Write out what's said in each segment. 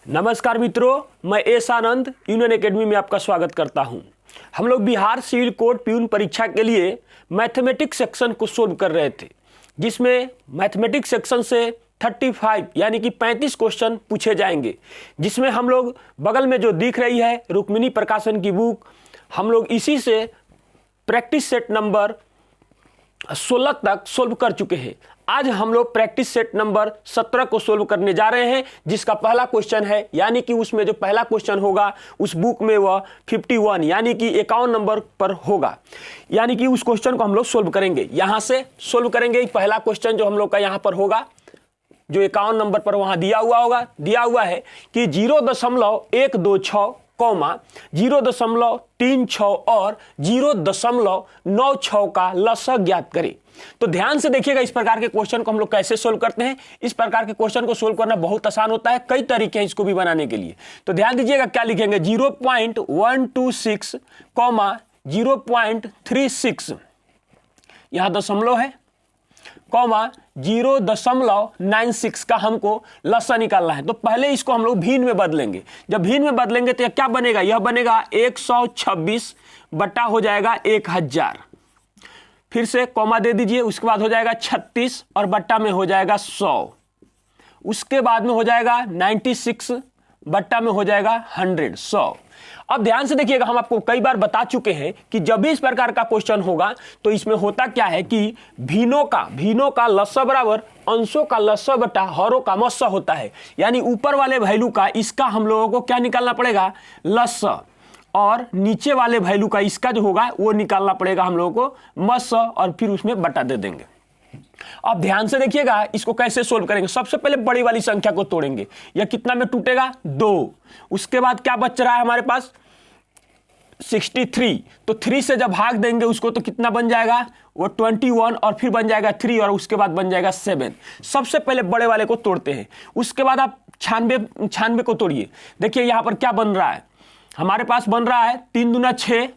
नमस्कार मित्रों, मैं एस आनंद यूनियन एकेडमी में आपका स्वागत करता हूं। हम लोग बिहार सिविल कोड प्यून परीक्षा के लिए मैथमेटिक्स सेक्शन को सोल्व कर रहे थे, जिसमें मैथमेटिक्स सेक्शन से 35 यानी कि 35 क्वेश्चन पूछे जाएंगे, जिसमें हम लोग बगल में जो दिख रही है रुक्मिणी प्रकाशन की बुक, हम लोग इसी से प्रैक्टिस सेट नंबर 16 तक सोल्व कर चुके हैं। आज हम लोग प्रैक्टिस सेट नंबर 17 को सोल्व करने जा रहे हैं, जिसका पहला क्वेश्चन है, यानी कि उसमें जो पहला क्वेश्चन होगा उस बुक में वह 51 यानी कि 51 नंबर पर होगा। यानी कि उस क्वेश्चन को हम लोग सोल्व करेंगे, यहां से सोल्व करेंगे। पहला क्वेश्चन जो हम लोग का यहां पर होगा, जो 51 नंबर पर वहां दिया हुआ है कि 0.126, 0.36 और 0.96 का लसक ज्ञात करें। तो ध्यान से देखिएगा, इस प्रकार के क्वेश्चन को हम लोग कैसे सोल्व करते हैं। इस प्रकार के क्वेश्चन को सोल्व करना बहुत आसान होता है, कई तरीके हैं इसको भी बनाने के लिए। तो ध्यान दीजिएगा क्या लिखेंगे, 0.126, 0.36 यहां दशमलव है, 0.96 का हमको लसा निकालना है। तो पहले इसको हम लोग भिन्न में बदलेंगे। जब भिन्न में बदलेंगे तो यह क्या बनेगा, यह बनेगा 126 बटा हो जाएगा 1000, फिर से कॉमा दे दीजिए, उसके बाद हो जाएगा 36 और बट्टा में हो जाएगा 100, उसके बाद में हो जाएगा 96 बट्टा में हो जाएगा 100। अब ध्यान से देखिएगा, हम आपको कई बार बता चुके हैं कि जब भी इस प्रकार का क्वेश्चन होगा तो इसमें होता क्या है कि भिन्नों का लसा बराबर अंशों का लसा बटा हरों का मस्सा होता है। यानी ऊपर वाले वैल्यू का इसका हम लोगों को क्या निकालना पड़ेगा, लसा, और नीचे वाले वैल्यू का इसका जो होगा वो निकालना पड़ेगा हम लोगों को मस्सा, और फिर उसमें बटा दे देंगे। अब ध्यान से देखिएगा इसको कैसे सोल्व करेंगे। सबसे पहले बड़ी वाली संख्या को तोड़ेंगे, यह कितना में टूटेगा, 2। उसके बाद क्या बच रहा है हमारे पास, 63। तो 3 से जब भाग देंगे उसको तो कितना बन जाएगा, वो 21, और फिर बन जाएगा 3, और उसके बाद बन जाएगा 7। सबसे पहले बड़े वाले को तोड़ते हैं, उसके बाद आप 96 को तोड़िए। देखिए यहां पर क्या बन रहा है, हमारे पास बन रहा है 3 दूना 6,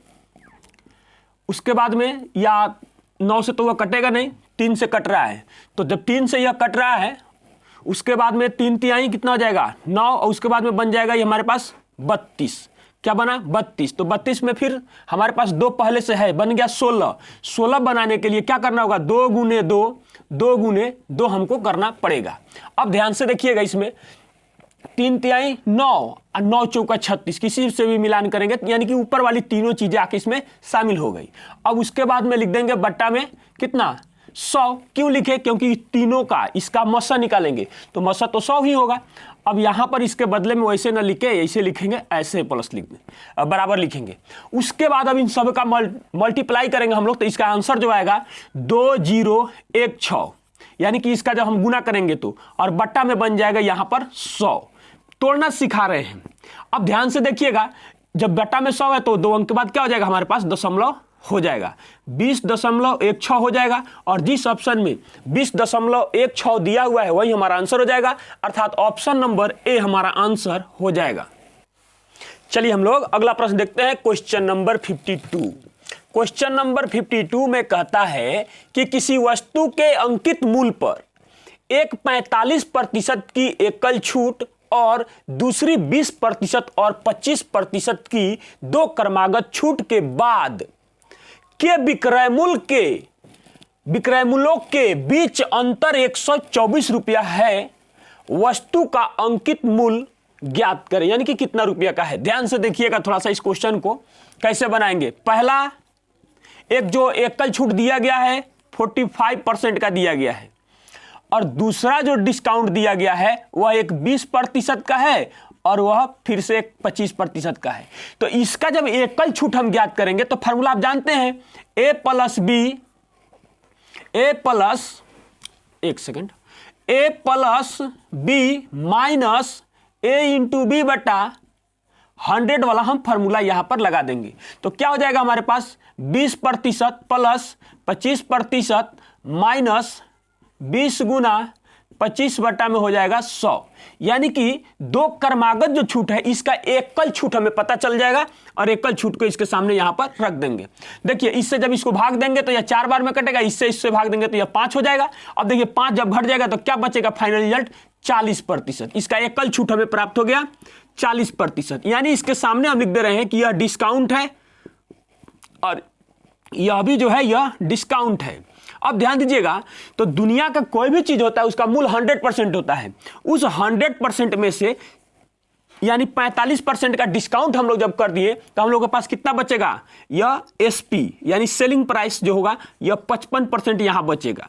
उसके बाद में या 9 से तो वह कटेगा नहीं, 3 से कट रहा है। तो जब 3 से यह कट रहा है, उसके बाद में 3 तिहाई कितना हो जाएगा, 9, और उसके बाद में बन जाएगा ये हमारे पास 32। क्या बना, 32। तो 32 में फिर हमारे पास 2 पहले से है, बन गया 16। 16 बनाने के लिए क्या करना होगा, 2 गुने 2 हमको करना पड़ेगा। अब ध्यान से देखिएगा, इसमें 3 तिहाई 9 और 9 चौका 36, किसी से भी मिलान करेंगे यानी कि ऊपर वाली तीनों चीजें आके इसमें शामिल हो गई। अब उसके बाद में लिख देंगे बट्टा में कितना, 100। क्यों लिखे, क्योंकि तीनों का इसका मस्सा निकालेंगे, तो मस्सा तो 100 ही होगा। अब यहां पर इसके बदले में वैसे ना लिखे, ऐसे लिखेंगे, ऐसे प्लस लिख दें, बराबर लिखेंगे। उसके बाद अब इन सब का मल्टीप्लाई करेंगे हम लोग, तो इसका आंसर जो आएगा 2016, यानी कि इसका जब हम गुना करेंगे तो, और बट्टा में बन जाएगा यहां पर 100। तोड़ना सिखा रहे हैं। अब ध्यान से देखिएगा, जब बट्टा में 100 है तो 2 अंक के बाद क्या हो जाएगा, हमारे पास दशमलव हो जाएगा, 20.16 हो जाएगा, और जिस ऑप्शन में 20.16 दिया हुआ है वही हमारा आंसर हो जाएगा, अर्थात ऑप्शन नंबर ए हमारा आंसर हो जाएगा। चलिए हम लोग अगला प्रश्न देखते हैं, क्वेश्चन नंबर 52। क्वेश्चन नंबर 52 में कहता है कि किसी वस्तु के अंकित मूल्य पर एक 45% की एकल छूट और दूसरी 20% और 25% की 2 क्रमागत छूट के बाद के विक्रय मूल्यों के बीच अंतर 124 रुपया है, वस्तु का अंकित मूल्य ज्ञात करें। यानी कि कितना रुपया का है। ध्यान से देखिएगा थोड़ा सा, इस क्वेश्चन को कैसे बनाएंगे। पहला, एक जो एकल छूट दिया गया है 45% का दिया गया है, और दूसरा जो डिस्काउंट दिया गया है वह एक 20% का है, और वह फिर से 25% का है। तो इसका जब एकल छूट हम ज्ञात करेंगे तो फॉर्मूला आप जानते हैं, a plus B minus a into B बटा 100 वाला हम फॉर्मूला यहां पर लगा देंगे। तो क्या हो जाएगा हमारे पास, 20% प्लस 25% माइनस 20 गुना 25 बटा में हो जाएगा 100। यानी कि 2 क्रमागत जो छूट है इसका एकल छूट हमें पता चल जाएगा, और एकल छूट को इसके सामने यहां पर रख देंगे। देखिए इससे जब इसको भाग देंगे तो यह 4 बार में कटेगा, इससे भाग देंगे तो यह 5 हो जाएगा। अब देखिए 5 जब घट जाएगा तो क्या बचेगा, फाइनल रिजल्ट 40%। इसका एकल छूट हमें प्राप्त हो गया 40%, यानी इसके सामने हम लिख दे रहे हैं कि यह डिस्काउंट है और यह भी जो है यह डिस्काउंट है। अब ध्यान दीजिएगा, तो दुनिया का कोई भी चीज होता है उसका मूल्य 100% होता है। उस 100% में से यानी 45% का डिस्काउंट हम लोग जब कर दिए तो हम लोग के पास कितना बचेगा, यह एसपी यानी सेलिंग प्राइस जो होगा यह 55% यहां बचेगा।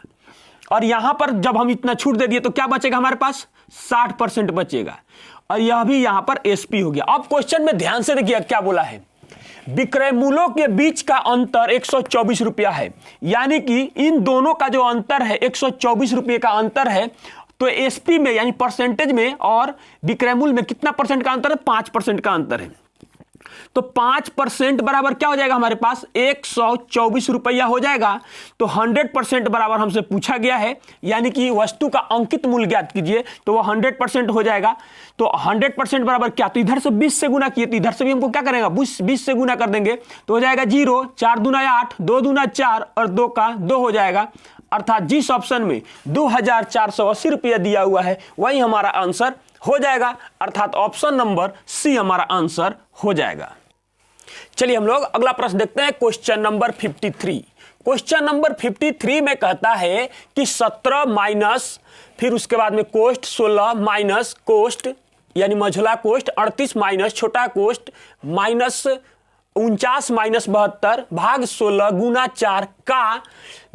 और यहां पर जब हम इतना छूट दे दिए तो क्या बचेगा, हमारे पास 60% बचेगा और यह भी यहां पर एसपी हो गया। अब क्वेश्चन में ध्यान से देखिए क्या बोला है, विक्रय मूल्यों के बीच का अंतर 124 रुपया है, यानी कि इन दोनों का जो अंतर है 124 रुपये का अंतर है। तो एसपी में यानी परसेंटेज में और विक्रय मूल्य में कितना परसेंट का अंतर है, 5% का अंतर है। तो 5% बराबर क्या हो जाएगा, हमारे पास 124 रुपया हो जाएगा। तो 100% बराबर हमसे पूछा गया है, यानी कि वस्तु का अंकित मूल्य ज्ञात कीजिए, तो वह 100% हो जाएगा। तो 100% बराबर क्या, तो इधर से 20 से गुना किए तो इधर से भी हमको क्या करेगा, 20 से गुना कर देंगे तो हो जाएगा 0, 4 दूना 8, 2 दूना 4 और 2 का 2 हो जाएगा। अर्थात जिस ऑप्शन में 2480 रुपया दिया हुआ है वही हमारा आंसर हो जाएगा, अर्थात ऑप्शन नंबर सी हमारा आंसर हो जाएगा। चलिए हम लोग अगला प्रश्न देखते हैं, क्वेश्चन नंबर 53। क्वेश्चन नंबर 53 में कहता है कि 17 माइनस फिर उसके बाद में कोष्ट 16 माइनस कोष्ट यानी मझोला कोष्ट 38 माइनस छोटा कोष्ट माइनस 49 माइनस 72 भाग 16 गुना 4 का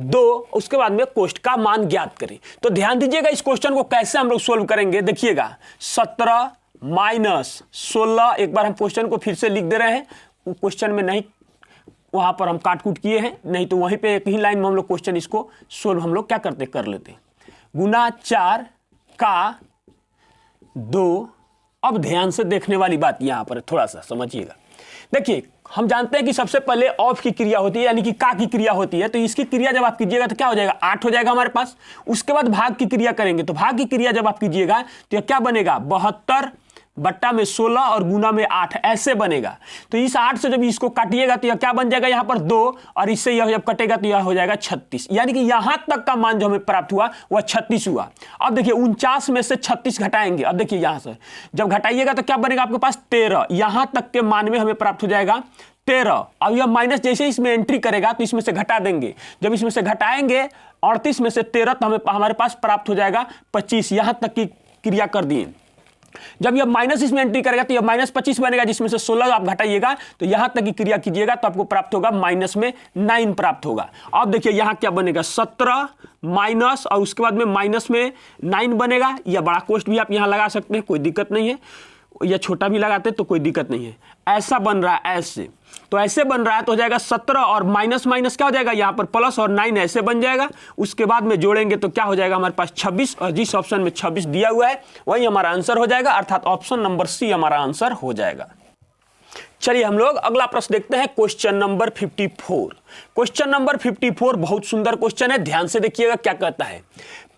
2, उसके बाद में कोष्ट का मान ज्ञात करें। तो ध्यान दीजिएगा इस क्वेश्चन को कैसे हम लोग सोल्व करेंगे। देखिएगा 17 माइनस 16, एक बार हम क्वेश्चन को फिर से लिख दे रहे हैं, क्वेश्चन में नहीं वहां पर हम काट कूट किए हैं, नहीं तो वहीं पे एक ही लाइन में हम लोग क्वेश्चन इसको सोल्व हम लोग क्या करते कर लेते, गुना 4 का 2। अब ध्यान से देखने वाली बात यहां पर थोड़ा सा समझिएगा। देखिए हम जानते हैं कि सबसे पहले ऑफ की क्रिया होती है यानी कि का की क्रिया होती है, तो इसकी क्रिया जब आप कीजिएगा तो क्या हो जाएगा, 8 हो जाएगा हमारे पास। उसके बाद भाग की क्रिया करेंगे, तो भाग की क्रिया जब आप कीजिएगा तो यह क्या बनेगा, 72 बट्टा में 16 और गुना में 8 ऐसे बनेगा। तो इस 8 से जब इसको काटिएगा तो यह क्या बन जाएगा, यहाँ पर 2 और इससे यह जब कटेगा तो यह हो जाएगा 36, यानी कि यहां तक का मान जो हमें प्राप्त हुआ वह 36 हुआ। अब देखिए 49 में से 36 घटाएंगे, अब देखिए यहां से जब घटाइएगा तो क्या बनेगा आपके पास 13, यहां तक के मान में हमें प्राप्त हो जाएगा 13। अब यह माइनस जैसे इसमें एंट्री करेगा तो इसमें से घटा देंगे, जब इसमें से घटाएंगे 38 में से 13 तो हमारे पास प्राप्त हो जाएगा 25, यहां तक की क्रिया कर दिए। जब यह माइनस इसमें एंट्री करेगा तो यह माइनस 25 बनेगा, जिसमें से 16 आप घटाइएगा तो यहां तक की क्रिया कीजिएगा तो आपको प्राप्त होगा माइनस में 9 प्राप्त होगा। अब देखिए यहां क्या बनेगा, 17 माइनस और उसके बाद में माइनस में 9 बनेगा। यह बड़ा कोष्ट भी आप यहां लगा सकते हैं, कोई दिक्कत नहीं है, या छोटा भी लगाते तो कोई दिक्कत नहीं है। ऐसा बन रहा है ऐसे, तो ऐसे बन रहा है तो हो जाएगा 17 और माइनस माइनस क्या हो जाएगा, यहाँ पर प्लस और 9 ऐसे बन जाएगा। उसके बाद में जोड़ेंगे तो क्या हो जाएगा हमारे पास 26, और जिस ऑप्शन में 26 दिया हुआ है वही हमारा आंसर हो जाएगा, अर्थात ऑप्शन नंबर सी हमारा आंसर हो जाएगा। चलिए हम लोग अगला प्रश्न देखते हैं, क्वेश्चन नंबर 54। क्वेश्चन नंबर 54 बहुत सुंदर क्वेश्चन है, ध्यान से देखिएगा क्या कहता है।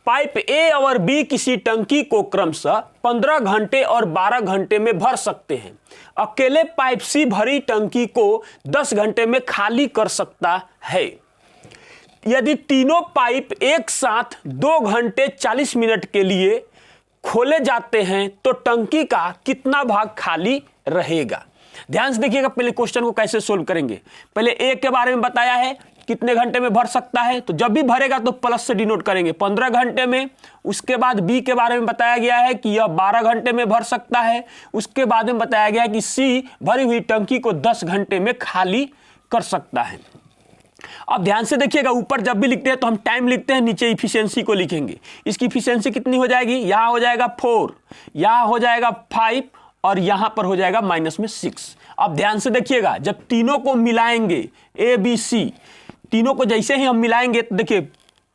पाइप ए और बी किसी टंकी को क्रमशः 15 घंटे और 12 घंटे में भर सकते हैं। अकेले पाइप सी भरी टंकी को 10 घंटे में खाली कर सकता है। यदि तीनों पाइप एक साथ 2 घंटे 40 मिनट के लिए खोले जाते हैं तो टंकी का कितना भाग खाली रहेगा। ध्यान से देखिएगा, पहले क्वेश्चन को कैसे सोल्व करेंगे। पहले ए के बारे में बताया है कितने घंटे में भर सकता है, तो जब भी भरेगा तो प्लस से डिनोट करेंगे 15 घंटे में। उसके बाद बी के बारे में बताया गया है कि यह 12 घंटे में भर सकता है। उसके बाद में बताया गया है कि सी भरी हुई टंकी को 10 घंटे में खाली कर सकता है। अब ध्यान से देखिएगा, ऊपर जब भी लिखते हैं तो हम टाइम लिखते हैं, नीचे इफिशियंसी को लिखेंगे। इसकी इफिशियंसी कितनी हो जाएगी, यहां हो जाएगा 4, यहां हो जाएगा 5 और यहां पर हो जाएगा माइनस में 6। अब ध्यान से देखिएगा, जब तीनों को मिलाएंगे ए बी सी, तीनों को जैसे ही हम मिलाएंगे तो देखिए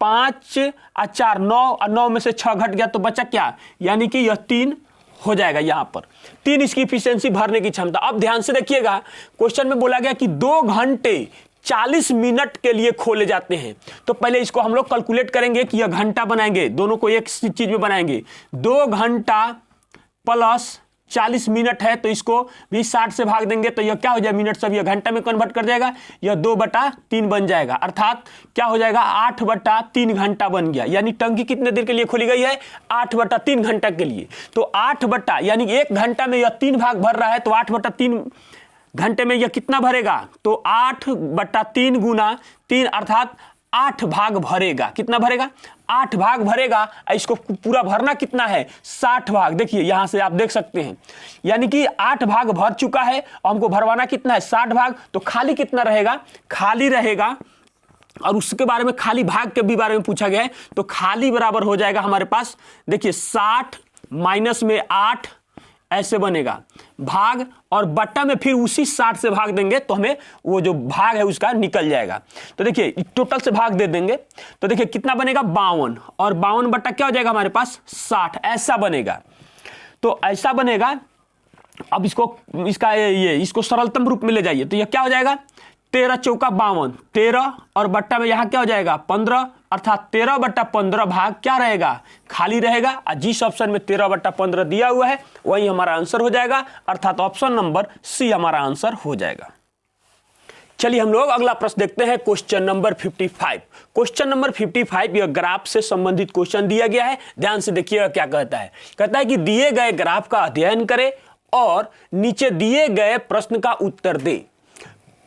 5 और 4 9 और 9 में से 6 घट गया तो बचा क्या, यानी कि यह 3 हो जाएगा। यहां पर 3 इसकी इफिशियंसी भरने की क्षमता। अब ध्यान से देखिएगा, क्वेश्चन में बोला गया कि 2 घंटे 40 मिनट के लिए खोले जाते हैं। तो पहले इसको हम लोग कैलकुलेट करेंगे कि यह घंटा बनाएंगे, दोनों को एक चीज में बनाएंगे। 2 घंटा प्लस 40 मिनट है तो इसको भी 60 से भाग देंगे तो यह क्या हो जाएगा, मिनट सब यह घंटा में कन्वर्ट कर जाएगा, यह 2/3 बन जाएगा, अर्थात क्या हो जाएगा 8/3 घंटा बन गया। यानी टंकी कितने देर के लिए खोली गई है, 8/3 घंटा के लिए। तो 8 यानी 1 घंटा में यह 3 भाग भर रहा है, तो 8/3 घंटे में यह कितना भरेगा, तो 8/3 गुना 3 अर्थात 8 भाग भरेगा। कितना भरेगा, 8 भाग भरेगा। इसको पूरा भरना कितना है, 60 भाग। देखिए यहां से आप देख सकते हैं, यानी कि 8 भाग भर चुका है और हमको भरवाना कितना है, 60 भाग। तो खाली कितना रहेगा, खाली रहेगा, और उसके बारे में खाली भाग के भी बारे में पूछा गया है, तो खाली बराबर हो जाएगा हमारे पास, देखिए 60 माइनस में 8 ऐसे बनेगा भाग, और बट्टा में फिर उसी 60 से भाग देंगे तो हमें वो जो भाग है उसका निकल जाएगा। तो देखिए टोटल से भाग दे देंगे तो देखिए कितना बनेगा 52, और 52 बट्टा क्या हो जाएगा हमारे पास 60, ऐसा बनेगा। तो ऐसा बनेगा। अब इसको सरलतम रूप में ले जाइए तो यह क्या हो जाएगा, 13 चौका 52, 13 और बट्टा में यहां क्या हो जाएगा 15, अर्थात 13/15 भाग क्या रहेगा, खाली रहेगा। और जिस ऑप्शन में 13/15 दिया हुआ है वही हमारा आंसर हो जाएगा, अर्थात ऑप्शन नंबर सी हमारा आंसर हो जाएगा। चलिए हम लोग अगला प्रश्न देखते हैं, क्वेश्चन नंबर 55। क्वेश्चन नंबर 55 यह ग्राफ से संबंधित क्वेश्चन दिया गया है। ध्यान से देखिएगा क्या कहता है। कहता है कि दिए गए ग्राफ का अध्ययन करें और नीचे दिए गए प्रश्न का उत्तर दें।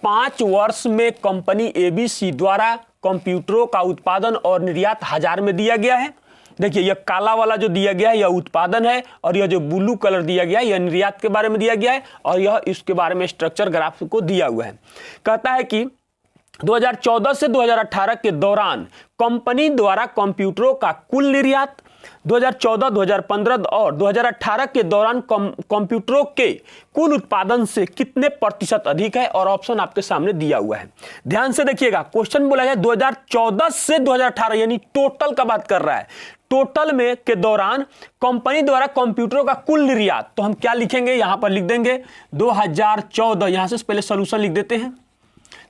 5 वर्ष में कंपनी ABC द्वारा कंप्यूटरों का उत्पादन और निर्यात 1000 में दिया गया है। देखिए यह काला वाला जो दिया गया है यह उत्पादन है, और यह जो ब्लू कलर दिया गया है यह निर्यात के बारे में दिया गया है, और यह इसके बारे में स्ट्रक्चर ग्राफ को दिया हुआ है। कहता है कि 2014 से 2018 के दौरान कंपनी द्वारा कंप्यूटरों का कुल निर्यात, 2014, 2015 और 2018 के दौरान कंप्यूटरों के कुल उत्पादन से कितने प्रतिशत अधिक है, और ऑप्शन आपके सामने दिया हुआ है। ध्यान से देखिएगा, क्वेश्चन बोला है 2014 से 2018 यानी टोटल का बात कर रहा है। टोटल में के दौरान कंपनी द्वारा कंप्यूटरों का कुल निर्यात, तो हम क्या लिखेंगे, यहां पर लिख देंगे 2014। यहां से पहले सॉल्यूशन लिख देते हैं।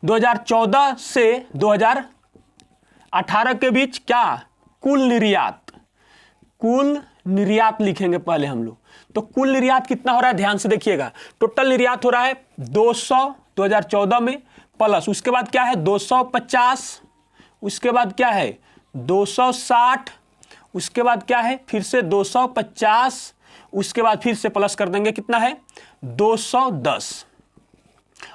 2014 से 2018 के बीच क्या, कुल निर्यात लिखेंगे पहले हम लोग। तो कुल निर्यात कितना हो रहा है, ध्यान से देखिएगा। टोटल निर्यात हो रहा है 200 2014 में, प्लस उसके बाद क्या है 250, उसके बाद क्या है 260, उसके बाद क्या है फिर से 250, उसके बाद फिर से प्लस कर देंगे कितना है 210,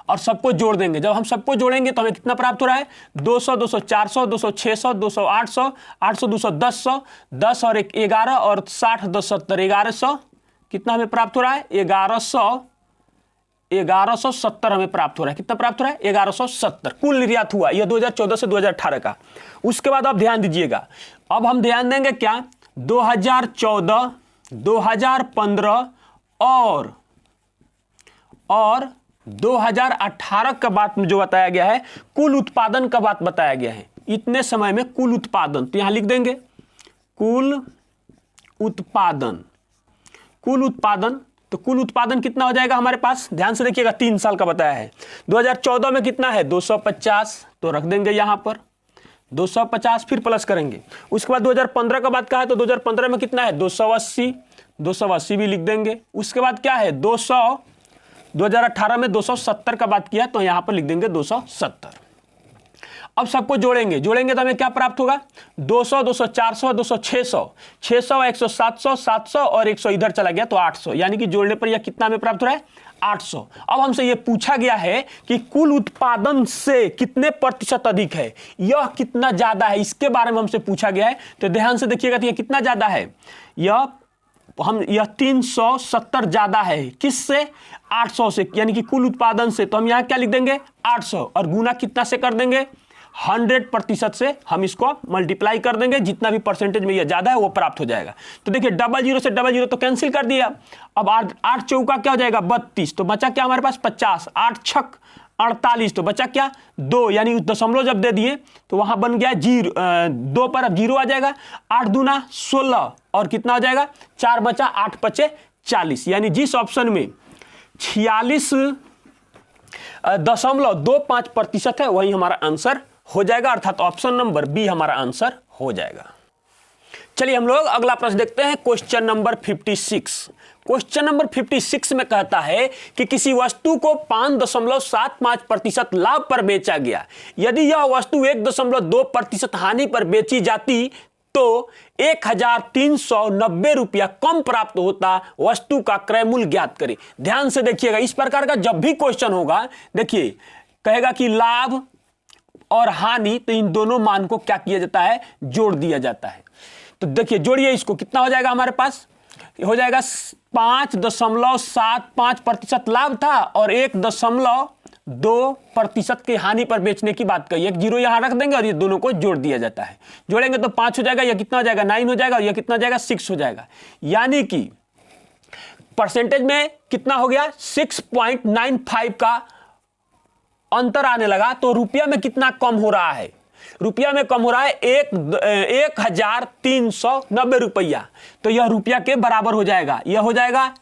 और सबको जोड़ देंगे। जब हम सबको जोड़ेंगे तो हमें कितना प्राप्त हो रहा है 200, 200, 400, 200, 600, 200, 800, 800, 200, 10 और 11 और 60, 10, 70, 1100 कितना हमें प्राप्त हो रहा है 1170 हमें प्राप्त हो रहा है। कितना प्राप्त हो रहा है 1170 कुल निर्यात हुआ, यह 2014 से 2018 का। उसके बाद आप ध्यान दीजिएगा, अब हम ध्यान देंगे क्या 2014, 2015 और 2018 का बात में जो बताया गया है, कुल उत्पादन का बात बताया गया है। इतने समय में कुल उत्पादन, तो यहां लिख देंगे कुल उत्पादन। तो कुल उत्पादन कितना हो जाएगा हमारे पास, ध्यान से देखिएगा 3 साल का बताया है। 2014 में कितना है 250, तो रख देंगे यहां पर 250, फिर प्लस करेंगे। उसके बाद 2015 का बात कहा है तो 2015 में कितना है 280 भी लिख देंगे। उसके बाद क्या है 2018 में 270 का बात किया तो यहां पर लिख देंगे 270। अब सबको जोड़ेंगे तो हमें क्या प्राप्त होगा 200, 200, 400, 200, 600, 100, 700, 700 और 100 इधर चला गया तो 800, यानी कि जोड़ने पर यह कितना हमें प्राप्त हो रहा है 800। अब हमसे यह पूछा गया है कि कुल उत्पादन से कितने प्रतिशत अधिक है, यह कितना ज्यादा है, इसके बारे में हमसे पूछा गया है। तो ध्यान से देखिएगा तो यह कितना ज्यादा है, यह 370 ज्यादा है किससे 800 से, यानी कि कुल उत्पादन से। तो हम यहां क्या लिख देंगे 800 और गुना कितना से कर देंगे 100% से हम इसको मल्टीप्लाई कर देंगे, जितना भी परसेंटेज में यह ज्यादा है वो प्राप्त हो जाएगा। तो देखिए 00 से 00 तो कैंसिल कर दिया। अब 8 चौका क्या हो जाएगा 32, तो बचा क्या हमारे पास 50, 8 छक 48, तो बचा क्या 2, यानी दशमलव जब दे दिए तो वहां बन गया 2 पर अब 0 आ जाएगा। 8 दूना 16 और कितना हो जाएगा 4 बचा 8 पचे 40, यानी जिस ऑप्शन में 46.25% है वही हमारा आंसर हो जाएगा, अर्थात ऑप्शन नंबर बी हमारा आंसर हो जाएगा। चलिए हम लोग अगला प्रश्न देखते हैं, क्वेश्चन नंबर 56। क्वेश्चन नंबर 56 में कहता है कि किसी वस्तु को 5.75% लाभ पर बेचा गया। यदि यह वस्तु 1.2% हानि पर बेची जाती तो 1390 रुपया कम प्राप्त होता। वस्तु का क्रय मूल्य ज्ञात करें। ध्यान से देखिएगा, इस प्रकार का जब भी क्वेश्चन होगा, देखिए कहेगा कि लाभ और हानि, तो इन दोनों मान को क्या किया जाता है, जोड़ दिया जाता है। तो देखिए जोड़िए इसको, कितना हो जाएगा हमारे पास, हो जाएगा 5.75% लाभ था और 1.2% की हानि पर बेचने की बात कही। एक जीरो यहां रख देंगे और ये दोनों को जोड़ दिया जाता है। जोड़ेंगे तो 5 हो जाएगा, यह कितना हो जाएगा, 9 हो जाएगा, और यह कितना हो जाएगा, 6 हो जाएगा। यानी कि परसेंटेज में कितना हो गया, 6.95 का अंतर आने लगा। तो रुपया में कितना कम हो रहा है, रुपया में कम हो रहा है 1390 रुपया। तो यह रुपया के बराबर हो जाएगा, यह हो जाएगा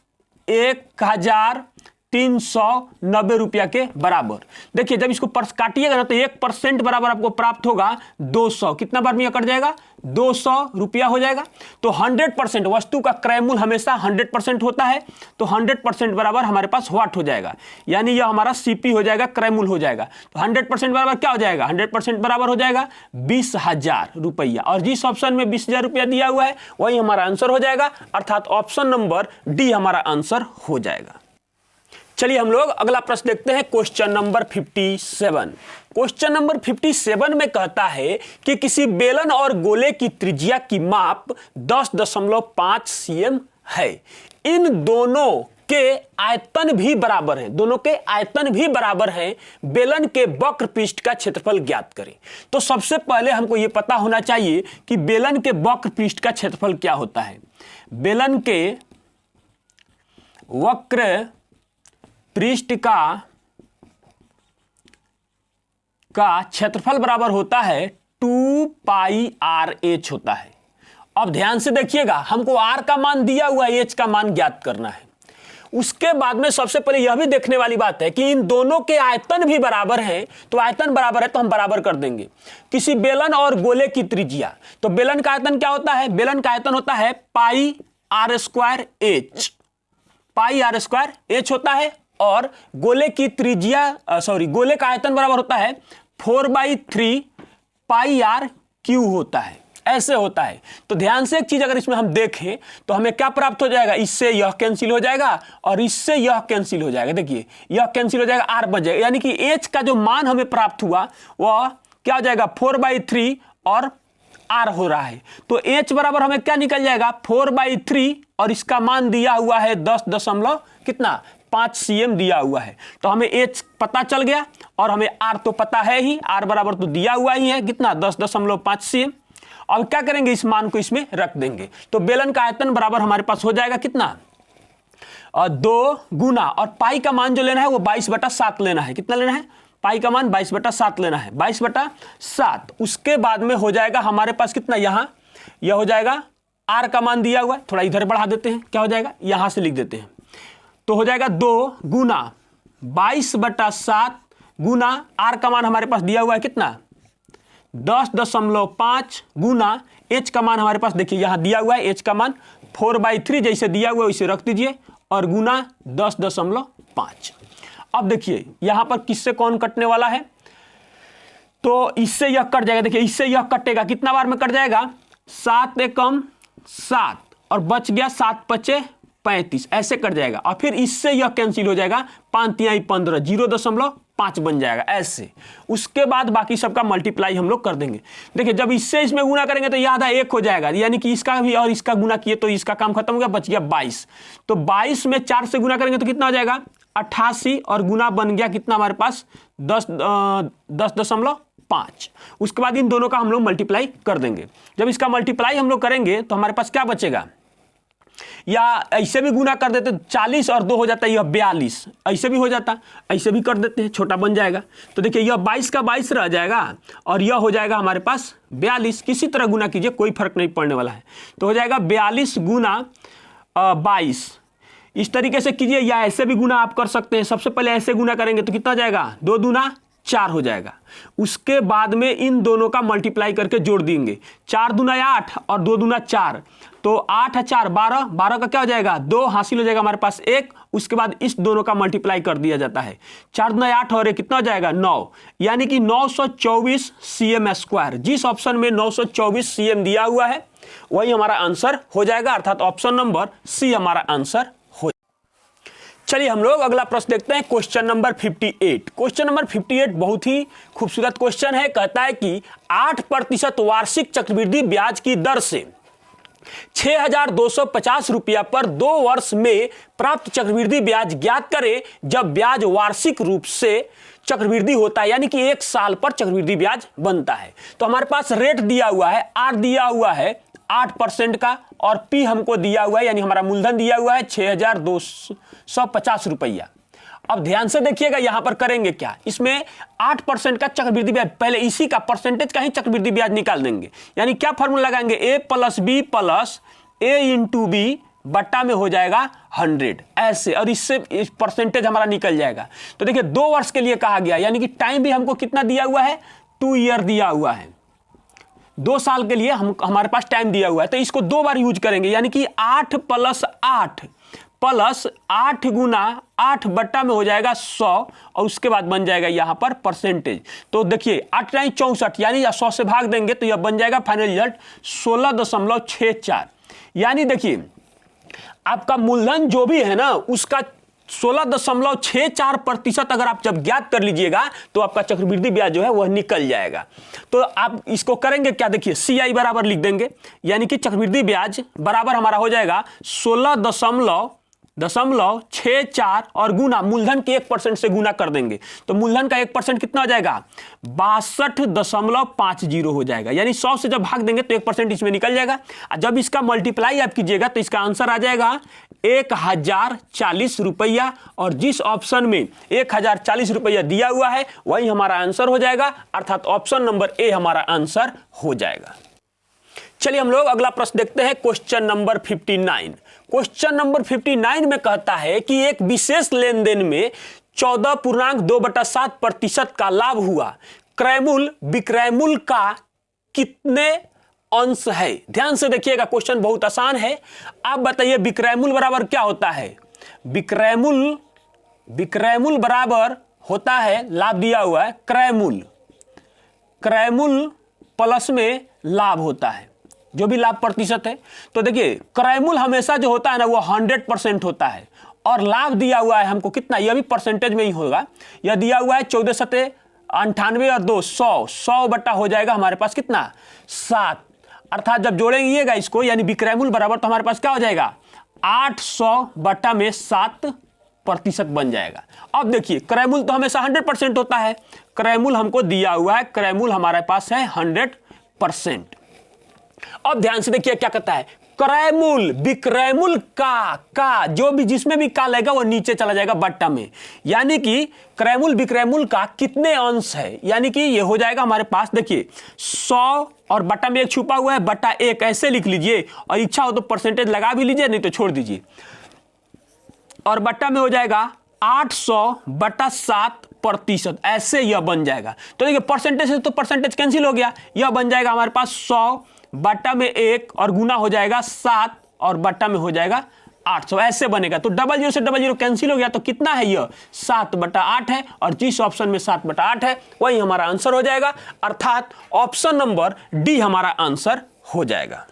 1390 रुपया के बराबर। देखिए जब इसको काटिएगा ना तो 1% बराबर आपको प्राप्त होगा 200। कितना बार में यह कट जाएगा, 200 रुपया हो जाएगा। तो 100% वस्तु का क्रय मूल्य हमेशा 100% होता है। तो 100% बराबर हमारे पास व्हाट हो जाएगा, यानी यह हमारा सीपी हो जाएगा, क्रय मूल्य हो जाएगा। तो 100% बराबर क्या हो जाएगा, 100% बराबर हो जाएगा 20,000 रुपया। और जिस ऑप्शन में 20,000 रुपया दिया हुआ है वही हमारा आंसर हो जाएगा, अर्थात ऑप्शन नंबर डी हमारा आंसर हो जाएगा। चलिए हम लोग अगला प्रश्न देखते हैं, क्वेश्चन नंबर 57। क्वेश्चन नंबर 57 में कहता है कि किसी बेलन और गोले की त्रिज्या की माप 10.5 cm है। इन दोनों के आयतन भी बराबर हैं, दोनों के आयतन भी बराबर हैं। बेलन के वक्र पृष्ठ का क्षेत्रफल ज्ञात करें। तो सबसे पहले हमको यह पता होना चाहिए कि बेलन के वक्र पृष्ठ का क्षेत्रफल क्या होता है। बेलन के वक्र पृष्ठ का क्षेत्रफल बराबर होता है 2πRh होता है। अब ध्यान से देखिएगा, हमको r का मान दिया हुआ है, h का मान ज्ञात करना है। उसके बाद में सबसे पहले यह भी देखने वाली बात है कि इन दोनों के आयतन भी बराबर हैं। तो आयतन बराबर है तो हम बराबर कर देंगे। किसी बेलन और गोले की त्रिज्या, तो बेलन का आयतन क्या होता है, बेलन का आयतन होता है πr²h, πr² होता है। और गोले की त्रिज्या गोले का आयतन बराबर होता है 4/3 πr³ होता है, ऐसे होता है। तो ध्यान से एक चीज अगर इसमें हम देखें तो हमें क्या प्राप्त हो जाएगा, इससे यह कैंसिल हो जाएगा और इससे यह कैंसिल हो जाएगा। देखिए यह कैंसिल हो जाएगा, r बच जाएगा। यानी कि h का जो मान हमें प्राप्त हुआ वह क्या हो जाएगा, 4/3 और r हो रहा है। तो h बराबर हमें क्या निकल जाएगा, 4/3 और इसका मान दिया हुआ है 10.5 cm दिया हुआ है। तो हमें h पता चल गया और हमें r तो पता है ही, r बराबर तो दिया हुआ ही है, कितना 10.5 cm। अब क्या करेंगे, इस मान को इसमें रख देंगे। तो बेलन का आयतन बराबर हमारे पास हो जाएगा कितना, 2 गुना, और पाई का मान जो लेना है वो 22/7 लेना है। कितना लेना है, पाई का मान 22/7 लेना है, 22/7। उसके बाद में हो जाएगा हमारे पास कितना, यहां यह हो जाएगा r का मान दिया हुआ है, थोड़ा इधर बढ़ा देते हैं, क्या हो जाएगा, यहां से लिख देते हैं। तो हो जाएगा 2 गुना 22/7 गुना r का मान हमारे पास दिया हुआ है कितना, 10.5 गुना h का मान हमारे पास देखिए यहां दिया हुआ है, h का मान 4/3 जैसे दिया हुआ है वैसे रख दीजिए और गुना 10.5। अब देखिए यहां पर किससे कौन कटने वाला है, तो इससे यह कट जाएगा। देखिए इससे यह कटेगा, कितना बार में कट जाएगा, 7 एकम 7 और बच गया 7×5 35, ऐसे कट जाएगा। और फिर इससे यह कैंसिल हो जाएगा, 5×3 15, 0.5 बन जाएगा ऐसे। उसके बाद बाकी सबका मल्टीप्लाई हम लोग कर देंगे। देखिए जब इससे इसमें गुना करेंगे तो यह आधा 1 हो जाएगा, यानी कि इसका भी और इसका गुना किए तो इसका काम खत्म हो गया, बच गया 22। तो 22 में 4 से गुना करेंगे तो कितना हो जाएगा, 88 और गुना बन गया कितना हमारे पास 10.5। उसके बाद इन दोनों का हम लोग मल्टीप्लाई कर देंगे। जब इसका मल्टीप्लाई हम लोग करेंगे तो हमारे पास क्या बचेगा, या ऐसे भी गुना कर देते 40 और 2 हो जाता है यह 42, ऐसे भी हो जाता, ऐसे भी कर देते हैं, छोटा बन जाएगा। तो देखिए यह 22 का 22 रह जाएगा और यह हो जाएगा हमारे पास 42। किसी तरह गुना कीजिए, कोई फर्क नहीं पड़ने वाला है। तो हो जाएगा 42 गुना 22, इस तरीके से कीजिए, या ऐसे भी गुना आप कर सकते हैं। सबसे पहले ऐसे गुना करेंगे तो कितना हो जाएगा, 2 दूना 4 हो जाएगा। उसके बाद में इन दोनों का मल्टीप्लाई करके जोड़ देंगे, 4 दूना 8 और 2 दूना 4, तो 8 है 4 12, 12 का क्या हो जाएगा 2, हासिल हो जाएगा हमारे पास 1। उसके बाद इस दोनों का मल्टीप्लाई कर दिया जाता है, 4 दूना 8 और 1 कितना हो जाएगा 9, यानी कि 924 cm²। जिस ऑप्शन में 924 cm दिया हुआ है वही हमारा आंसर हो जाएगा, अर्थात ऑप्शन नंबर सी हमारा आंसर हो। चलिए हम लोग अगला प्रश्न देखते हैं, क्वेश्चन नंबर 58। क्वेश्चन नंबर 58 बहुत ही खूबसूरत क्वेश्चन है। कहता है कि 8% वार्षिक चक्रवृद्धि ब्याज की दर से 6,250 रुपया पर 2 वर्ष में प्राप्त चक्रवृद्धि ब्याज ज्ञात करें जब ब्याज वार्षिक रूप से चक्रवृद्धि होता है, यानी कि 1 साल पर चक्रवृद्धि ब्याज बनता है। तो हमारे पास रेट दिया हुआ है, आर दिया हुआ है 8% का, और पी हमको दिया हुआ है, यानी हमारा मूलधन दिया हुआ है 6,250 रुपया। अब ध्यान से देखिएगा यहां पर करेंगे क्या, इसमें 8% का चक्रवृद्धि ब्याज, पहले इसी का परसेंटेज का ही चक्रवृद्धि ब्याज निकाल देंगे। यानी क्या फॉर्मूला लगाएंगे, a + b + a × b बट्टा में हो जाएगा 100 ऐसे, और इससे परसेंटेज हमारा निकल जाएगा। तो देखिए 2 वर्ष के लिए कहा गया, यानी कि टाइम भी हमको कितना दिया हुआ है 2 ईयर दिया हुआ है, 2 साल के लिए हमारे पास टाइम दिया हुआ है। तो इसको 2 बार यूज करेंगे, यानी कि 8 + 8 + 8 × 8 बट्टा में हो जाएगा 100, और उसके बाद बन जाएगा यहां पर परसेंटेज। तो देखिए 8 × 64, यानी 100 से भाग देंगे तो यह बन जाएगा फाइनल रिजल्ट 16.64। यानी देखिए आपका मूलधन जो भी है ना उसका 16.64% अगर आप जब ज्ञात कर लीजिएगा तो आपका चक्रवृद्धि ब्याज जो है वह निकल जाएगा। तो आप इसको करेंगे क्या, देखिए CI बराबर लिख देंगे, यानी कि चक्रवृद्धि ब्याज बराबर हमारा हो जाएगा 16.64 और गुना मूलधन के 1% से गुना कर देंगे, तो मूलधन का 1% कितना हो जाएगा 62.50 हो जाएगा। यानी 100 से जब भाग देंगे तो 1% इसमें निकल जाएगा, और जब इसका मल्टीप्लाई आप कीजिएगा तो इसका आंसर आ जाएगा 1040 रुपया, और जिस ऑप्शन में 1040 रुपया दिया हुआ है वही हमारा आंसर हो जाएगा, अर्थात ऑप्शन नंबर ए हमारा आंसर हो जाएगा। चलिए हम लोग अगला प्रश्न देखते हैं, क्वेश्चन नंबर 59। क्वेश्चन नंबर 59 में कहता है कि एक विशेष लेनदेन में 14.2/7% का लाभ हुआ, क्रय विक्रय मूल्य का कितने अंश है। ध्यान से देखिएगा क्वेश्चन बहुत आसान है। आप बताइए विक्रय मूल्य बराबर क्या होता है, विक्रय मूल्य बराबर होता है, लाभ दिया हुआ है क्रय मूल्य प्लस में लाभ होता है, जो भी लाभ प्रतिशत है। तो देखिए क्रय मूल्य हमेशा जो होता है ना वो 100% होता है, और लाभ दिया हुआ है हमको कितना, यह भी परसेंटेज में ही होगा। यह दिया हुआ है 1498 और 2 100 बट्टा हो जाएगा हमारे पास कितना 7, अर्थात जब जोड़ेंगे इसको, यानी विक्रय मूल्य बराबर तो हमारे पास क्या हो जाएगा 800 बट्टा में 7% बन जाएगा। अब देखिए क्रय मूल्य तो हमेशा 100% होता है, क्रय मूल्य हमको दिया हुआ है, क्रय मूल्य हमारे पास है 100%। अब ध्यान से देखिए क्या कहता है, क्रय मूल्य विक्रय मूल्य का जो भी जिसमें भी का लगेगा वो नीचे चला जाएगा बट्टा में, यानी कि क्रय मूल्य विक्रय मूल्य का कितने अंश है, यानी कि ये हो जाएगा हमारे पास देखिए 100 और बट्टा में 1 छुपा हुआ है बट्टा 1 ऐसे लिख लीजिए, और इच्छा हो तो परसेंटेज लगा भी लीजिए, नहीं तो छोड़ दीजिए, और बट्टा में हो जाएगा 800/7% ऐसे यह बन जाएगा। तो देखिए परसेंटेज से तो परसेंटेज कैंसिल हो गया, यह बन जाएगा हमारे पास 100 बट्टा में 1 और गुना हो जाएगा 7 और बट्टा में हो जाएगा 800 ऐसे बनेगा। तो 00 से 00 कैंसिल हो गया, तो कितना है यह 7/8 है, और जिस ऑप्शन में 7/8 है वही हमारा आंसर हो जाएगा, अर्थात ऑप्शन नंबर डी हमारा आंसर हो जाएगा।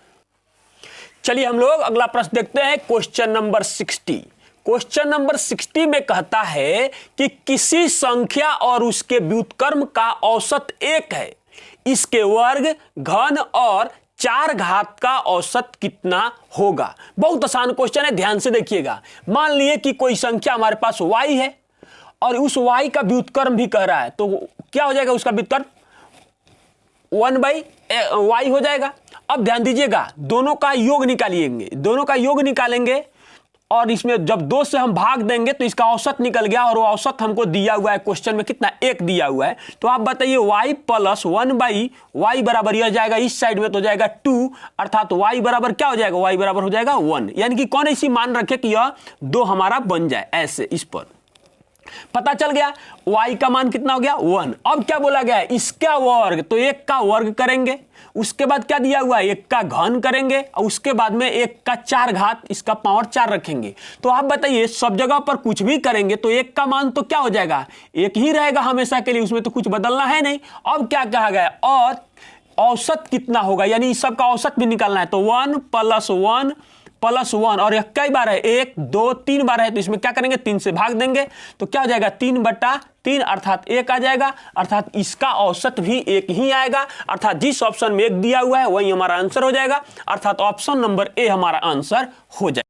चलिए हम लोग अगला प्रश्न देखते हैं, क्वेश्चन नंबर 60। क्वेश्चन नंबर 60 में कहता है कि किसी संख्या और उसके व्युत्क्रम का औसत 1 है, इसके वर्ग घन और 4 घात का औसत कितना होगा। बहुत आसान क्वेश्चन है, ध्यान से देखिएगा। मान लिए कि कोई संख्या हमारे पास y है और उस y का व्युत्क्रम भी कह रहा है, तो क्या हो जाएगा उसका व्युत्क्रम 1/y हो जाएगा। अब ध्यान दीजिएगा दोनों का योग निकालिएंगे, दोनों का योग निकालेंगे, और इसमें जब 2 से हम भाग देंगे तो इसका औसत निकल गया, और वो औसत हमको दिया हुआ है क्वेश्चन में कितना 1 दिया हुआ है। तो आप बताइए y + 1/y बराबर यह जाएगा, इस साइड में तो जाएगा 2, अर्थात y बराबर क्या हो जाएगा, y बराबर हो जाएगा 1, यानी कि कौन ऐसी मान रखे कि यह 2 हमारा बन जाए ऐसे इस पर। पता चल गया y का मान कितना हो गया 1। अब क्या बोला गया है, इसका वर्ग, तो 1 का वर्ग करेंगे, उसके बाद क्या दिया हुआ है 1 का घन करेंगे, और उसके बाद में 1 का 4 घात, इसका पावर 4 रखेंगे। तो आप बताइए सब जगह पर कुछ भी करेंगे तो 1 का मान तो क्या हो जाएगा 1 ही रहेगा हमेशा के लिए, उसमें तो कुछ बदलना है नहीं। अब क्या कहा गया और औसत कितना होगा, यानी इस सब का औसत भी निकालना है। तो 1 + 1 और यह कई बार है 1 2 3 बार है, तो इसमें क्या करेंगे 3 से भाग देंगे, तो क्या हो जाएगा 3/3 अर्थात 1 आ जाएगा, अर्थात इसका औसत भी 1 ही आएगा, अर्थात जिस ऑप्शन में 1 दिया हुआ है वही हमारा आंसर हो जाएगा, अर्थात ऑप्शन नंबर ए हमारा आंसर हो जाएगा।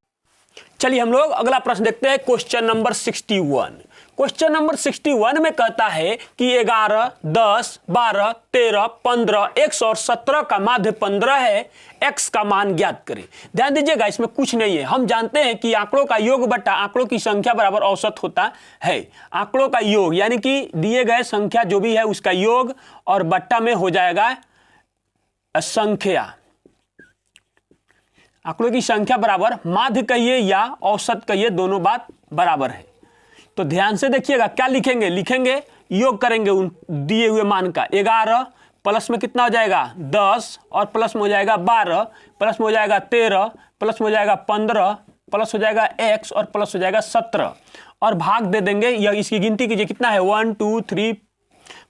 चलिए हम लोग अगला प्रश्न देखते हैं, क्वेश्चन नंबर 61। क्वेश्चन नंबर 61 में कहता है कि 11, 10, 12, 13, 15, 100 और 17 का माध्य 15 है, x का मान ज्ञात करें। ध्यान दीजिएगा इसमें कुछ नहीं है, हम जानते हैं कि आंकड़ों का योग बट्टा आंकड़ों की संख्या बराबर औसत होता है। आंकड़ों का योग यानी कि दिए गए संख्या जो भी है उसका योग और बट्टा में हो जाएगा संख्या, आंकड़ों की संख्या बराबर माध्य कहिए या औसत कहिए, दोनों बात बराबर है। तो ध्यान से देखिएगा क्या लिखेंगे, लिखेंगे योग करेंगे उन दिए हुए मान का। 11 प्लस में कितना हो जाएगा 10 और प्लस में हो जाएगा 12, प्लस में हो जाएगा 13, प्लस में हो जाएगा 15, प्लस हो जाएगा x और प्लस हो जाएगा 17 और भाग दे देंगे। यह इसकी गिनती कीजिए कितना है 1 2 3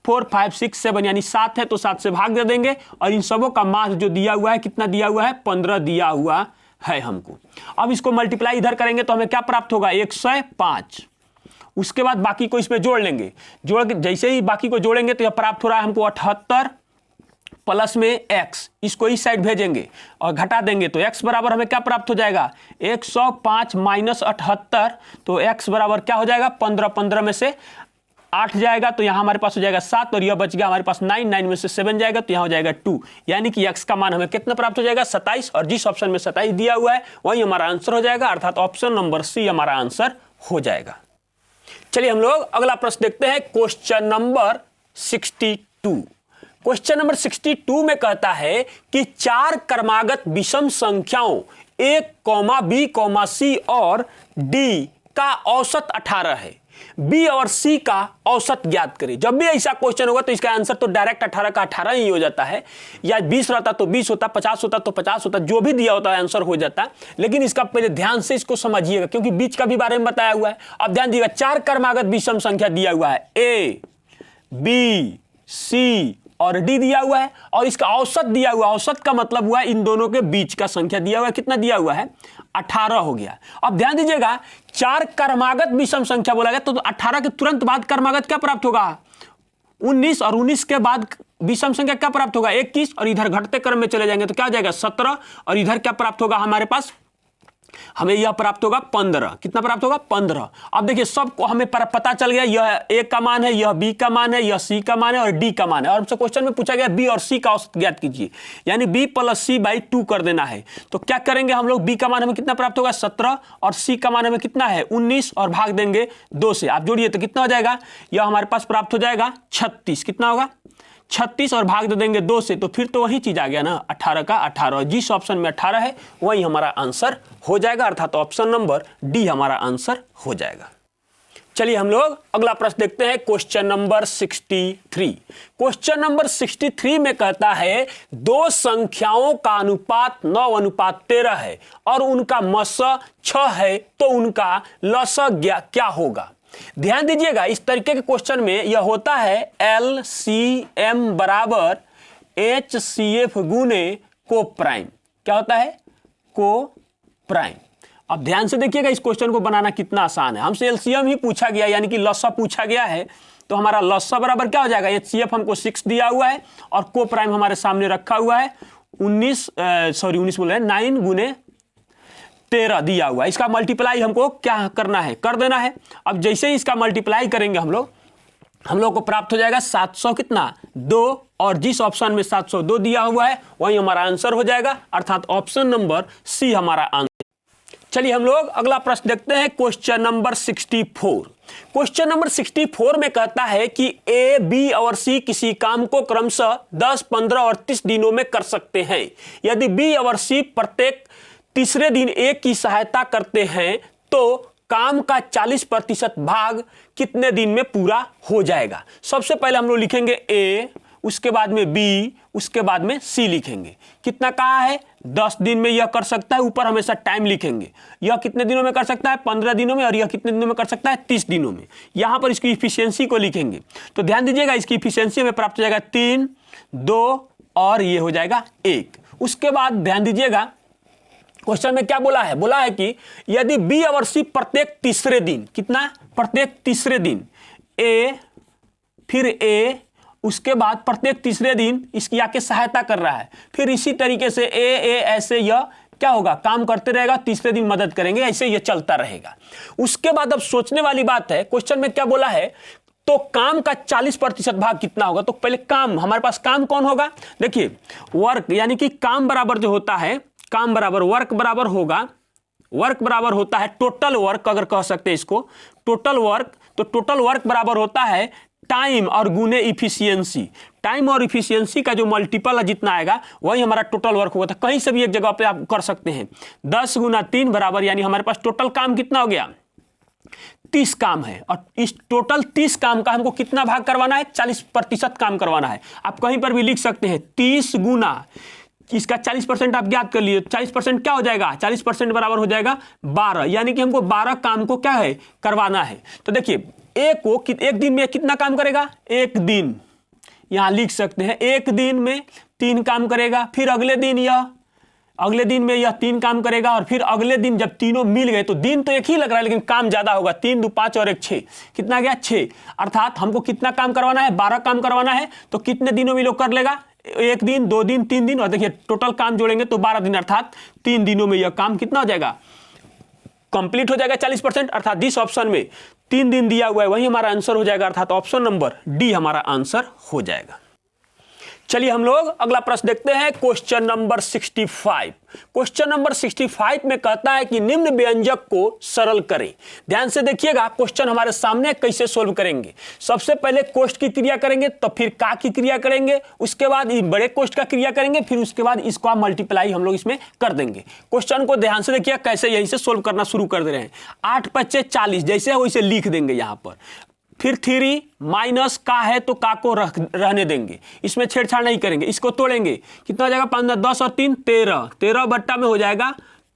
4 5 6 7 यानी 7 है, तो 7 से भाग दे देंगे और इन सबों का मास जो दिया हुआ है कितना दिया हुआ है 15 दिया हुआ है हमको। अब इसको मल्टीप्लाई इधर करेंगे तो हमें क्या प्राप्त होगा 105। उसके बाद बाकी को इसमें जोड़ लेंगे, जोड़ के जैसे ही बाकी को जोड़ेंगे तो यह प्राप्त हो रहा है हमको 78 प्लस में x, इसको इस साइड भेजेंगे और घटा देंगे तो x बराबर हमें क्या प्राप्त हो जाएगा 105 माइनस 78, तो x बराबर क्या हो जाएगा 15, 15 में से 8 जाएगा तो यहाँ हमारे पास हो जाएगा 7 और यह बच गया हमारे पास 9, 9 में से 7 जाएगा तो यहाँ हो जाएगा 2, यानी कि x का मान हमें कितना प्राप्त हो जाएगा 27 और जिस ऑप्शन में 27 दिया हुआ है वही हमारा आंसर हो जाएगा, अर्थात ऑप्शन नंबर सी हमारा आंसर हो जाएगा। चलिए हम लोग अगला प्रश्न देखते हैं, क्वेश्चन नंबर 62। क्वेश्चन नंबर 62 में कहता है कि 4 क्रमागत विषम संख्याओं a, b, c और d का औसत 18 है, b और c का औसत ज्ञात करें। जब भी ऐसा क्वेश्चन होगा तो इसका आंसर तो डायरेक्ट 18 का 18 ही हो जाता है, या 20 रहता तो 20 होता, 50 होता तो 50 होता, जो भी दिया होता है आंसर हो जाता। लेकिन इसका पहले ध्यान से इसको समझिएगा क्योंकि बीच का भी बारे में बताया हुआ है। अब ध्यान दीजिएगा 4 क्रमागत विषम संख्या दिया हुआ है, a, b, c और d दिया हुआ है और इसका औसत दिया हुआ, औसत का मतलब हुआ इन दोनों के बीच का संख्या दिया हुआ है, कितना दिया हुआ है 18 हो गया। अब ध्यान दीजिएगा 4 क्रमागत विषम संख्या बोला गया तो 18 के तुरंत बाद क्रमागत क्या प्राप्त होगा 19 और 19 के बाद विषम संख्या क्या प्राप्त होगा 21 और इधर घटते क्रम में चले जाएंगे तो क्या हो जाएगा 17 और इधर क्या प्राप्त होगा हमारे पास, हमें यह प्राप्त होगा 15। कितना प्राप्त होगा 15। अब देखिए सबको हमें पता चल गया, यह a का मान है, यह b का मान है, यह c का मान है और d का मान है। और हमसे क्वेश्चन में पूछा गया b और c का औसत ज्ञात कीजिए, यानी b + c/2 कर देना है। तो क्या करेंगे हम लोग, b का मान हमें कितना प्राप्त होगा 17 और c का मान हमें कितना है 19 और भाग देंगे 2 से, आप जोड़िए तो कितना हो जाएगा, यह हमारे पास प्राप्त हो जाएगा 36। कितना होगा 36 और भाग दे देंगे 2 से, तो फिर तो वही चीज आ गया ना 18 का 18, और जिस ऑप्शन में 18 है वही हमारा आंसर हो जाएगा, अर्थात ऑप्शन नंबर डी हमारा आंसर हो जाएगा। चलिए हम लोग अगला प्रश्न देखते हैं, क्वेश्चन नंबर 63। क्वेश्चन नंबर 63 में कहता है 2 संख्याओं का अनुपात 9:13 है और उनका मस 6 है, तो उनका लस क्या होगा। ध्यान दीजिएगा इस तरीके के क्वेश्चन में यह होता है LCM बराबर HCF गुने को प्राइम। क्या होता है को प्राइम। अब ध्यान से देखिएगा इस क्वेश्चन को बनाना कितना आसान है। हमसे LCM ही पूछा गया यानी कि लसा पूछा गया है, तो हमारा लसा बराबर क्या हो जाएगा, HCF हमको 6 दिया हुआ है और को प्राइम हमारे सामने रखा हुआ है 19 बोल रहे हैं 9 गुने 13 दिया हुआ है। इसका मल्टीप्लाई हमको क्या करना है, कर देना है। अब जैसे ही इसका मल्टीप्लाई करेंगे हम लोग को प्राप्त हो जाएगा 700 कितना 2, और जिस ऑप्शन में 702 दिया हुआ है वही हमारा आंसर हो जाएगा, अर्थात ऑप्शन नंबर सी हमारा आंसर। चलिए हम लोग अगला प्रश्न देखते हैं, क्वेश्चन नंबर 64। क्वेश्चन नंबर 64 में कहता है कि ए, बी और सी किसी काम को क्रमशः 10, 15 और 30 दिनों में कर सकते हैं। यदि बी और सी प्रत्येक तीसरे दिन ए की सहायता करते हैं तो काम का 40% भाग कितने दिन में पूरा हो जाएगा। सबसे पहले हम लोग लिखेंगे ए, उसके बाद में बी, उसके बाद में सी लिखेंगे। कितना कहा है 10 दिन में यह कर सकता है, ऊपर हमेशा टाइम लिखेंगे। यह कितने दिनों में कर सकता है 15 दिनों में, और यह कितने दिनों में कर सकता है 30 दिनों में। यहां पर इसकी इफिशियंसी को लिखेंगे। तो ध्यान दीजिएगा इसकी इफिशियंसी हमें प्राप्त हो जाएगा 3, 2 और ये हो जाएगा 1। उसके बाद ध्यान दीजिएगा क्वेश्चन में क्या बोला है, बोला है कि यदि बी और सी प्रत्येक तीसरे दिन, कितना प्रत्येक तीसरे दिन, ए फिर ए, उसके बाद प्रत्येक तीसरे दिन इसकी आके सहायता कर रहा है, फिर इसी तरीके से ए ऐसे यह क्या होगा काम करते रहेगा, तीसरे दिन मदद करेंगे, ऐसे यह चलता रहेगा। उसके बाद अब सोचने वाली बात है, क्वेश्चन में क्या बोला है, तो काम का 40% भाग कितना होगा। तो पहले काम, हमारे पास काम कौन होगा, देखिए वर्क, यानी कि काम बराबर जो होता है, काम बराबर वर्क बराबर होगा, वर्क बराबर होता है टोटल वर्क, अगर कह सकते हैं इसको टोटल वर्क। तो टोटल वर्क बराबर होता है टाइम और गुने इफिशियंसी। टाइम और इफिशियंसी का जो मल्टीपल है जितना आएगा वही हमारा टोटल वर्क होगा। कहीं से भी एक जगह पे आप कर सकते हैं। 10 × 3 बराबर, यानी हमारे पास टोटल काम कितना हो गया 30 काम है, और इस टोटल 30 काम का हमको कितना भाग करवाना है 40% काम करवाना है। आप कहीं पर भी लिख सकते हैं 30 गुना इसका 40% आप ज्ञात कर लिए। 40% क्या हो जाएगा, 40% बराबर हो जाएगा 12, यानी कि हमको 12 काम को क्या है करवाना है। तो देखिए एक दिन में कितना काम करेगा, एक दिन यहां लिख सकते हैं, एक दिन में 3 काम करेगा, फिर अगले दिन में यह 3 काम करेगा, और फिर अगले दिन जब तीनों मिल गए तो दिन तो एक ही लग रहा है लेकिन काम ज्यादा होगा, 3 × 2 = 5 और 1 = 6, कितना गया 6। अर्थात हमको कितना काम करवाना है 12 काम करवाना है। तो कितने दिनों में लोग कर लेगा, 1 दिन, 2 दिन, 3 दिन, और देखिए टोटल काम जोड़ेंगे तो 12 दिन, अर्थात 3 दिनों में यह काम कितना हो जाएगा कंप्लीट हो जाएगा 40%। अर्थात जिस ऑप्शन में 3 दिन दिया हुआ है वही हमारा आंसर हो जाएगा, अर्थात ऑप्शन नंबर डी हमारा आंसर हो जाएगा। चलिए हम लोग अगला प्रश्न देखते हैं, क्वेश्चन नंबर 65। क्वेश्चन नंबर 65 में कहता है कि निम्न व्यंजक को सरल करें। ध्यान से देखिएगा क्वेश्चन हमारे सामने कैसे सोल्व करेंगे। सबसे पहले कोष्ठ की क्रिया करेंगे, तो फिर का की क्रिया करेंगे, उसके बाद बड़े कोष्ठ का क्रिया करेंगे, फिर उसके बाद इसको आप मल्टीप्लाई हम लोग इसमें कर देंगे। क्वेश्चन को ध्यान से देखिए कैसे यहीं से सोल्व करना शुरू कर दे रहे हैं। 8 × 5 = 40, जैसे है वैसे लिख देंगे यहाँ पर। फिर 3 माइनस का है तो का को रहने देंगे, इसमें छेड़छाड़ नहीं करेंगे, इसको तोड़ेंगे। कितना हो जाएगा 5 × 10 और 3 = 13, 13 बट्टा में हो जाएगा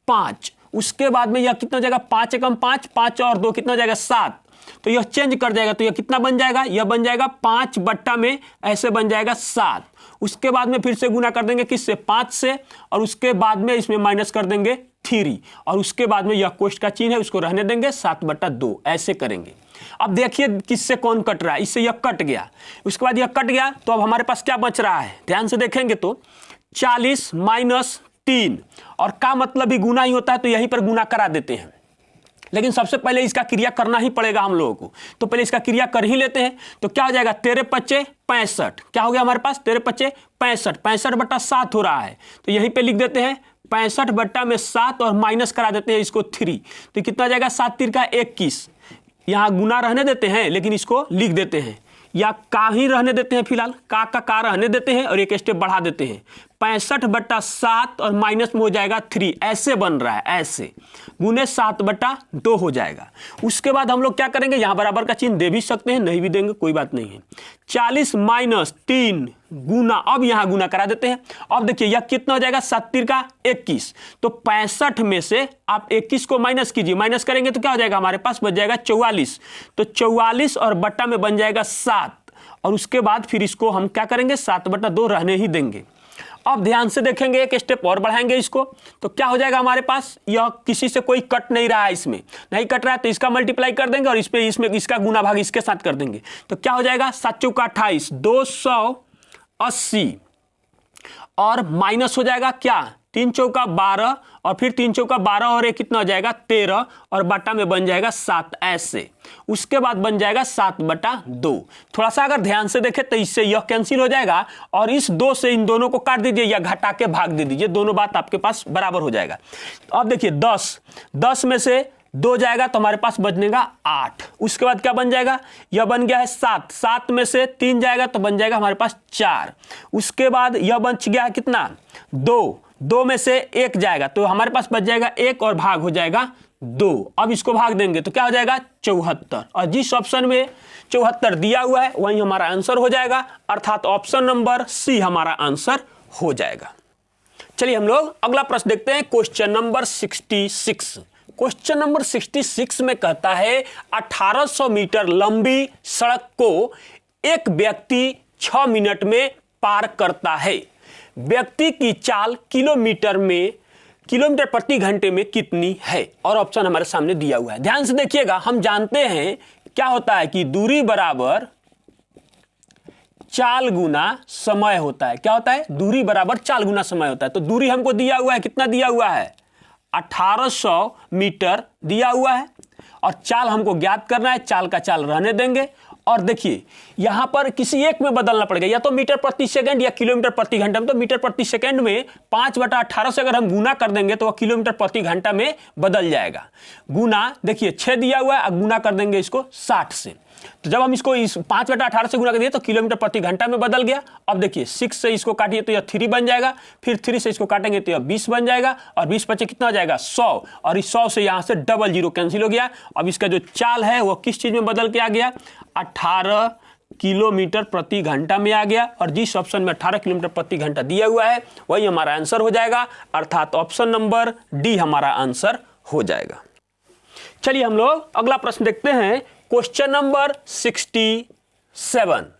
5। उसके बाद में यह कितना हो जाएगा 5 × 5 = 5 और 2 कितना हो जाएगा 7। तो यह चेंज कर जाएगा, तो यह कितना बन जाएगा, यह बन जाएगा 5 बट्टा में ऐसे बन जाएगा 7। उसके बाद में फिर से गुना कर देंगे किससे 5 से, और उसके बाद में इसमें माइनस कर देंगे 3, और उसके बाद में यह कोष्ठ का चिन्ह है उसको रहने देंगे 7/2, ऐसे करेंगे। अब देखिए किससे कौन कट रहा है, इससे यह कट गया, उसके बाद यह कट गया, तो अब हमारे पास क्या बच रहा है, ध्यान से देखेंगे तो 40 - 3, और का मतलब भी गुना ही होता है, तो यहीं पर गुना करा देते हैं। लेकिन सबसे पहले इसका क्रिया करना ही पड़ेगा हम लोगों को, तो पहले इसका क्रिया कर ही लेते हैं। तो क्या हो जाएगा 13 × 5 = 65, क्या हो गया हमारे पास 13 × 5 = 65, 65/7 हो रहा है, तो यहीं पे लिख देते हैं 65/7 और माइनस करा देते हैं इसको 3, तो कितना आ जाएगा 7 × 3 = 21। यहाँ गुना रहने देते हैं लेकिन इसको लिख देते हैं, या का ही रहने देते हैं, फिलहाल का रहने देते हैं और एक स्टेप बढ़ा देते हैं। 65/7 और माइनस में हो जाएगा 3, ऐसे बन रहा है, ऐसे गुने 7/2 हो जाएगा। उसके बाद हम लोग क्या करेंगे, यहाँ बराबर का चिन्ह दे भी सकते हैं, नहीं भी देंगे कोई बात नहीं है। 40 - 3 गुना, अब यहाँ गुना करा देते हैं। अब देखिए यह कितना हो जाएगा 7 × 3 = 21, तो 65 में से आप 21 को माइनस कीजिए, माइनस करेंगे तो क्या हो जाएगा हमारे पास बच जाएगा 44, तो 44 और बट्टा में बन जाएगा 7, और उसके बाद फिर इसको हम क्या करेंगे 7/2 रहने ही देंगे। अब ध्यान से देखेंगे, एक स्टेप और बढ़ाएंगे इसको, तो क्या हो जाएगा हमारे पास, यह किसी से कोई कट नहीं रहा है, इसमें नहीं कट रहा है, तो इसका मल्टीप्लाई कर देंगे और इसमें इसका गुना भाग इसके साथ कर देंगे। तो क्या हो जाएगा 7 × 4 = 28, 280, और माइनस हो जाएगा क्या 3 × 4 = 12, और फिर 3 × 4 = 12 और एक कितना हो जाएगा 13, और बटा में बन जाएगा 7, ऐसे। उसके बाद बन जाएगा 7/2। थोड़ा सा अगर ध्यान से देखें तो इससे यह कैंसिल हो जाएगा, और इस 2 से इन दोनों को काट दीजिए या घटा के भाग दे दीजिए, दोनों बात आपके पास बराबर हो जाएगा। अब देखिए 10 में से 2 जाएगा तो हमारे पास बचनेगा 8। उसके बाद क्या बन जाएगा, यह बन गया है 7 में से 3 जाएगा तो बन जाएगा हमारे पास 4। उसके बाद यह बच गया है कितना 2 में से 1 जाएगा तो हमारे पास बच जाएगा 1 और भाग हो जाएगा 2। अब इसको भाग देंगे तो क्या हो जाएगा 74, और जिस ऑप्शन में 74 दिया हुआ है वही हमारा आंसर हो जाएगा, अर्थात ऑप्शन नंबर सी हमारा आंसर हो जाएगा। चलिए हम लोग अगला प्रश्न देखते हैं, क्वेश्चन नंबर 66। क्वेश्चन नंबर 66 में कहता है 1800 मीटर लंबी सड़क को एक व्यक्ति 6 मिनट में पार करता है। व्यक्ति की चाल किलोमीटर प्रति घंटे में कितनी है, और ऑप्शन हमारे सामने दिया हुआ है। ध्यान से देखिएगा, हम जानते हैं क्या होता है कि दूरी बराबर चाल गुना समय होता है। क्या होता है? दूरी बराबर चाल गुना समय होता है। तो दूरी हमको दिया हुआ है, कितना दिया हुआ है? 1800 मीटर दिया हुआ है, और चाल हमको ज्ञात करना है। चाल का चाल रहने देंगे, और देखिए यहां पर किसी एक में बदलना पड़ेगा, या तो मीटर प्रति सेकंड या किलोमीटर प्रति घंटा में। तो मीटर प्रति सेकंड में 5/18 से अगर हम गुना कर देंगे तो वह किलोमीटर प्रति घंटा में बदल जाएगा। गुना देखिए 6 दिया हुआ है, गुना कर देंगे इसको 60 से। तो जब हम इसको 5/18 से गुना कर दिए तो किलोमीटर प्रति घंटा में बदल गया। अब देखिए 6 से इसको काटिए तो यह 3 बन जाएगा, फिर 3 से इसको काटेंगे तो यह 20 बन जाएगा, और 20 बचे कितना हो जाएगा 100, और इस 100 से यहां से डबल जीरो कैंसिल हो गया। अब इसका जो चाल है वो किस चीज में बदल के आ गया? 18 किलोमीटर प्रति घंटा में आ गया, और जिस ऑप्शन में 18 किलोमीटर प्रति घंटा दिया हुआ है वही हमारा आंसर हो जाएगा, अर्थात ऑप्शन नंबर डी हमारा आंसर हो जाएगा। चलिए हम लोग अगला प्रश्न देखते हैं, क्वेश्चन नंबर 67।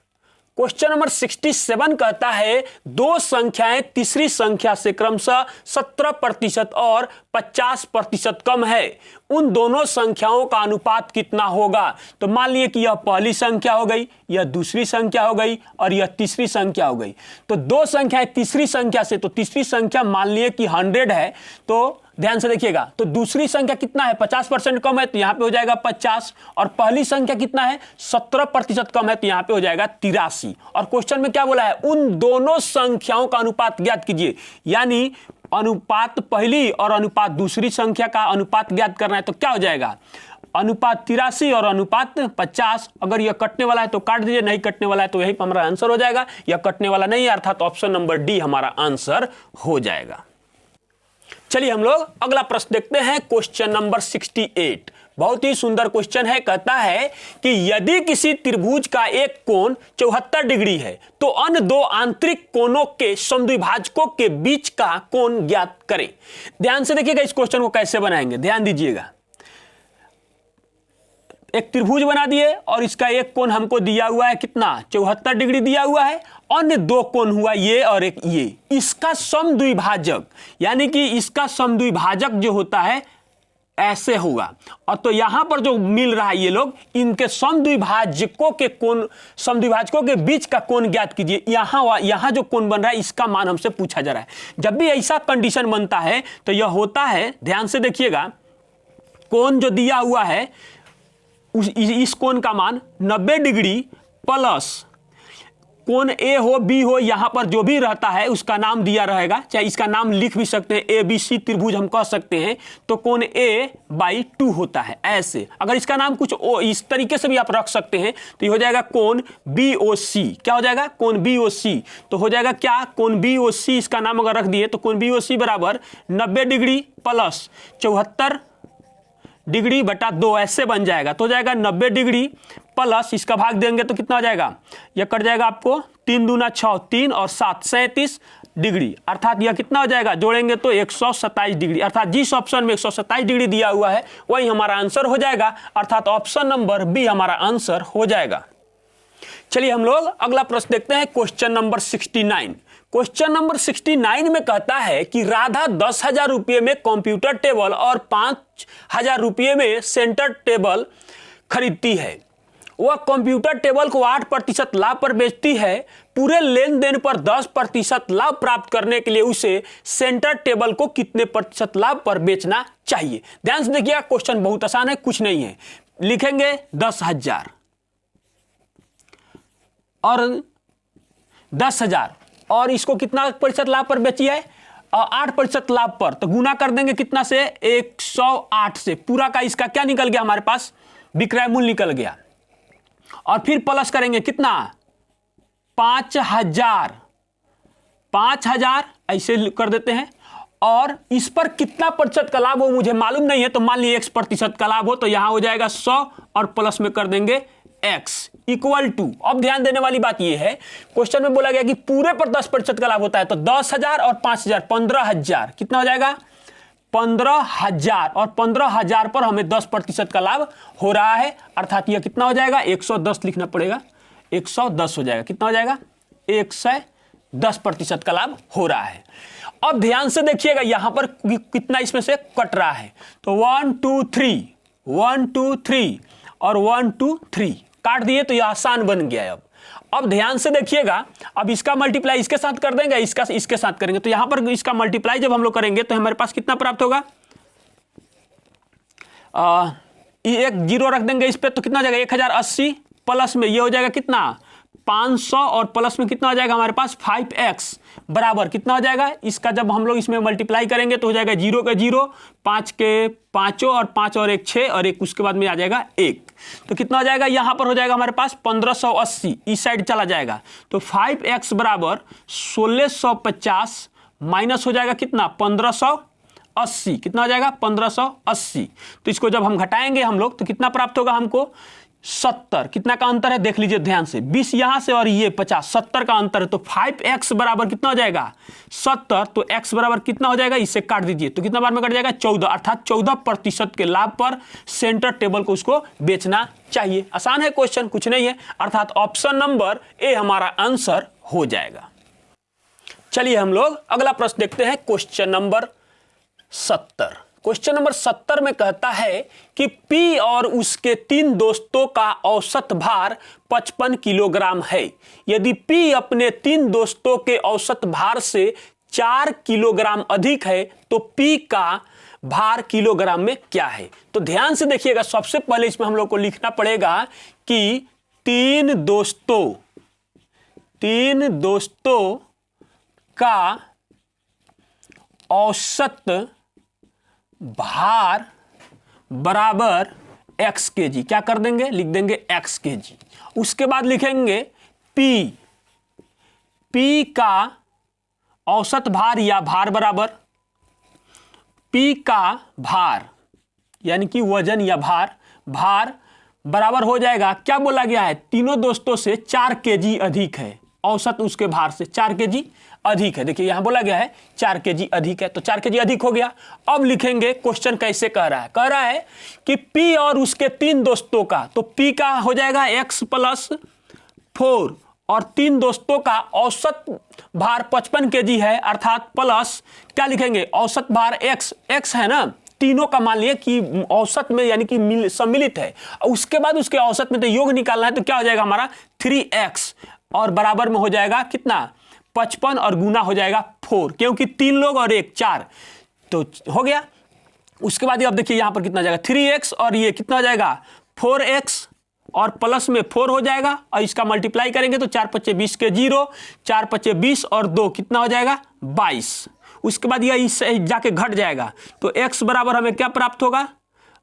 क्वेश्चन नंबर 67 कहता है दो संख्याएं तीसरी संख्या से क्रमशः 17% और 50% कम है, उन दोनों संख्याओं का अनुपात कितना होगा? तो मान लिए कि यह पहली संख्या हो गई, यह दूसरी संख्या हो गई, और यह तीसरी संख्या हो गई। तो दो संख्याएं तीसरी संख्या से, तो तीसरी संख्या मान लिए कि 100 है, तो ध्यान से देखिएगा, तो दूसरी संख्या कितना है? 50% कम है, तो यहां पे हो जाएगा 50, और पहली संख्या कितना है? 17% कम है, तो यहां पे हो जाएगा 83। और क्वेश्चन में क्या बोला है? उन दोनों संख्याओं का अनुपात ज्ञात कीजिए, यानी अनुपात पहली और अनुपात दूसरी संख्या का अनुपात ज्ञात करना है। तो क्या हो जाएगा? अनुपात 83 और अनुपात 50। अगर यह कटने वाला है तो काट दीजिए, नहीं कटने वाला है तो यही पर हमारा आंसर हो जाएगा। यह कटने वाला नहीं है, अर्थात ऑप्शन नंबर डी हमारा आंसर हो जाएगा। चलिए हम लोग अगला प्रश्न देखते हैं, क्वेश्चन नंबर 68। बहुत ही सुंदर क्वेश्चन है। कहता है कि यदि किसी त्रिभुज का एक कोण 74 डिग्री है तो अन्य दो आंतरिक कोणों के समद्विभाजकों के बीच का कोण ज्ञात करें। ध्यान से देखिएगा इस क्वेश्चन को कैसे बनाएंगे, ध्यान दीजिएगा। एक त्रिभुज बना दिए और इसका एक कोण हमको दिया हुआ है कितना? 74 डिग्री दिया हुआ है। अन्य दो कोण हुआ ये और एक ये, इसका समद्विभाजक, यानी कि इसका समद्विभाजक जो होता है ऐसे होगा। और तो यहां पर जो मिल रहा है ये लोग, इनके समद्विभाजकों के कोण, समद्विभाजकों के बीच का कोण ज्ञात कीजिए। यहां जो कोण बन रहा है इसका मान हमसे पूछा जा रहा है। जब भी ऐसा कंडीशन बनता है तो यह होता है, ध्यान से देखिएगा, कोण जो दिया हुआ है इस कोण का मान 90 डिग्री प्लस कोण ए हो बी हो, यहां पर जो भी रहता है उसका नाम दिया रहेगा, चाहे इसका नाम लिख भी सकते हैं, ए बी सी त्रिभुज हम कह सकते हैं। तो कोण a/2 होता है ऐसे। अगर इसका नाम कुछ इस तरीके से भी आप रख सकते हैं तो ये हो जाएगा कोण BOC। क्या हो जाएगा? कोण BOC। तो हो जाएगा क्या? कोण BOC इसका नाम अगर रख दिए तो कोण BOC बराबर 90 डिग्री प्लस 74 डिग्री बटा 2 ऐसे बन जाएगा। तो हो जाएगा 90 डिग्री प्लस इसका भाग देंगे तो कितना हो जाएगा? यह कट जाएगा आपको, 3 दूना 6, 3 और 7 37 डिग्री, अर्थात यह कितना हो जाएगा? जोड़ेंगे तो 127 डिग्री, अर्थात जिस ऑप्शन में 127 डिग्री दिया हुआ है वही हमारा आंसर हो जाएगा, अर्थात ऑप्शन नंबर बी हमारा आंसर हो जाएगा। चलिए हम लोग अगला प्रश्न देखते हैं, क्वेश्चन नंबर 69। क्वेश्चन नंबर 69 में कहता है कि राधा 10,000 रुपये में कंप्यूटर टेबल और 5,000 रुपये में सेंटर टेबल खरीदती है। वह कंप्यूटर टेबल को 8% लाभ पर बेचती है। पूरे लेन देन पर 10% लाभ प्राप्त करने के लिए उसे सेंटर टेबल को कितने प्रतिशत लाभ पर बेचना चाहिए? ध्यान से देखिए, क्वेश्चन बहुत आसान है, कुछ नहीं है। लिखेंगे 10,000 और 10,000 और इसको कितना प्रतिशत लाभ पर बेची है? 8% लाभ पर। तो गुना कर देंगे कितना से? 108 से। पूरा का इसका क्या निकल गया हमारे पास? विक्रय मूल्य निकल गया। और फिर प्लस करेंगे कितना? 5,000 ऐसे कर देते हैं। और इस पर कितना प्रतिशत का लाभ हो मुझे मालूम नहीं है, तो मान लीजिए x% का लाभ हो, तो यहां हो जाएगा 100 और प्लस में कर देंगे x इक्वल टू। अब ध्यान देने वाली बात यह है, क्वेश्चन में बोला गया कि पूरे पर 10% का लाभ होता है, तो 10,000 और 5,000 15,000 कितना हो जाएगा 15,000, और 15,000 पर हमें 10% का लाभ हो रहा है, अर्थात यह कितना हो जाएगा 110 लिखना पड़ेगा, 110 हो जाएगा, कितना हो जाएगा 110% का लाभ हो रहा है। अब ध्यान से देखिएगा यहां पर कितना इसमें से कट रहा है, तो 1 2 3 1 2 3 और 1 2 3 काट दिए, तो यह आसान बन गया है। अब ध्यान से देखिएगा, अब इसका मल्टीप्लाई इसके साथ कर देंगे, इसका इसके साथ करेंगे, तो यहां पर इसका मल्टीप्लाई जब हम लोग करेंगे तो हमारे पास कितना प्राप्त होगा, एक जीरो रख देंगे इस पे, तो कितना हो जाएगा 1080 प्लस में ये हो जाएगा कितना 500 और प्लस में कितना हो जाएगा हमारे पास 5x बराबर कितना हो जाएगा, इसका जब हम लोग इसमें मल्टीप्लाई करेंगे तो हो जाएगा 0 का 0, 5 के 5 और 5 और 1 6 और 1 उसके बाद में आ जाएगा 1, तो कितना हो जाएगा यहां पर हो जाएगा हमारे पास 1580, इस साइड चला जाएगा, तो 5x बराबर 1650 माइनस हो जाएगा कितना 1580, कितना हो जाएगा 1580, तो इसको जब हम घटाएंगे हम लोग तो कितना प्राप्त होगा हमको 70, कितना का अंतर है देख लीजिए ध्यान से, 20 यहां से और ये 50, 70 का अंतर है, तो 5x बराबर कितना हो जाएगा 70, तो x बराबर कितना हो जाएगा, इससे काट दीजिए, तो कितना बार में कट जाएगा 14, अर्थात 14% के लाभ पर सेंटर टेबल को उसको बेचना चाहिए। आसान है क्वेश्चन, कुछ नहीं है, अर्थात ऑप्शन नंबर ए हमारा आंसर हो जाएगा। चलिए हम लोग अगला प्रश्न देखते हैं, क्वेश्चन नंबर 70। क्वेश्चन नंबर 70 में कहता है कि P और उसके 3 दोस्तों का औसत भार 55 किलोग्राम है। यदि P अपने 3 दोस्तों के औसत भार से 4 किलोग्राम अधिक है तो P का भार किलोग्राम में क्या है। तो ध्यान से देखिएगा, सबसे पहले इसमें हम लोग को लिखना पड़ेगा कि 3 दोस्तों का औसत भार बराबर x kg, क्या कर देंगे लिख देंगे x kg। उसके बाद लिखेंगे P का औसत भार या भार बराबर P का भार यानी कि वजन या भार बराबर हो जाएगा, क्या बोला गया है, तीनों दोस्तों से 4 kg अधिक है, औसत उसके भार से 4 kg अधिक है। देखिए यहां बोला गया है 4 kg अधिक है, तो 4 kg अधिक हो गया। अब लिखेंगे क्वेश्चन कैसे कह रहा है कि P और उसके 3 दोस्तों का, तो P का हो जाएगा x + 4 और 3 दोस्तों का औसत भार 55 kg है, अर्थात प्लस क्या लिखेंगे औसत भार x है ना, तीनों का मान लिया कि औसत में यानी कि सम्मिलित है, उसके बाद उसके औसत में तो योग निकालना है, तो क्या हो जाएगा हमारा 3x और बराबर में हो जाएगा कितना 55 और गुना हो जाएगा 4, क्योंकि 3 लोग और 1 4, तो हो गया। उसके बाद अब देखिए यहां पर कितना जाएगा 3x और ये कितना हो जाएगा 4x और प्लस में 4 हो जाएगा, और इसका मल्टीप्लाई करेंगे तो 4 5 20 के 0, 4 5 20 और 2 कितना हो जाएगा 22। उसके बाद यह इससे जाके घट जाएगा, तो x बराबर हमें क्या प्राप्त होगा,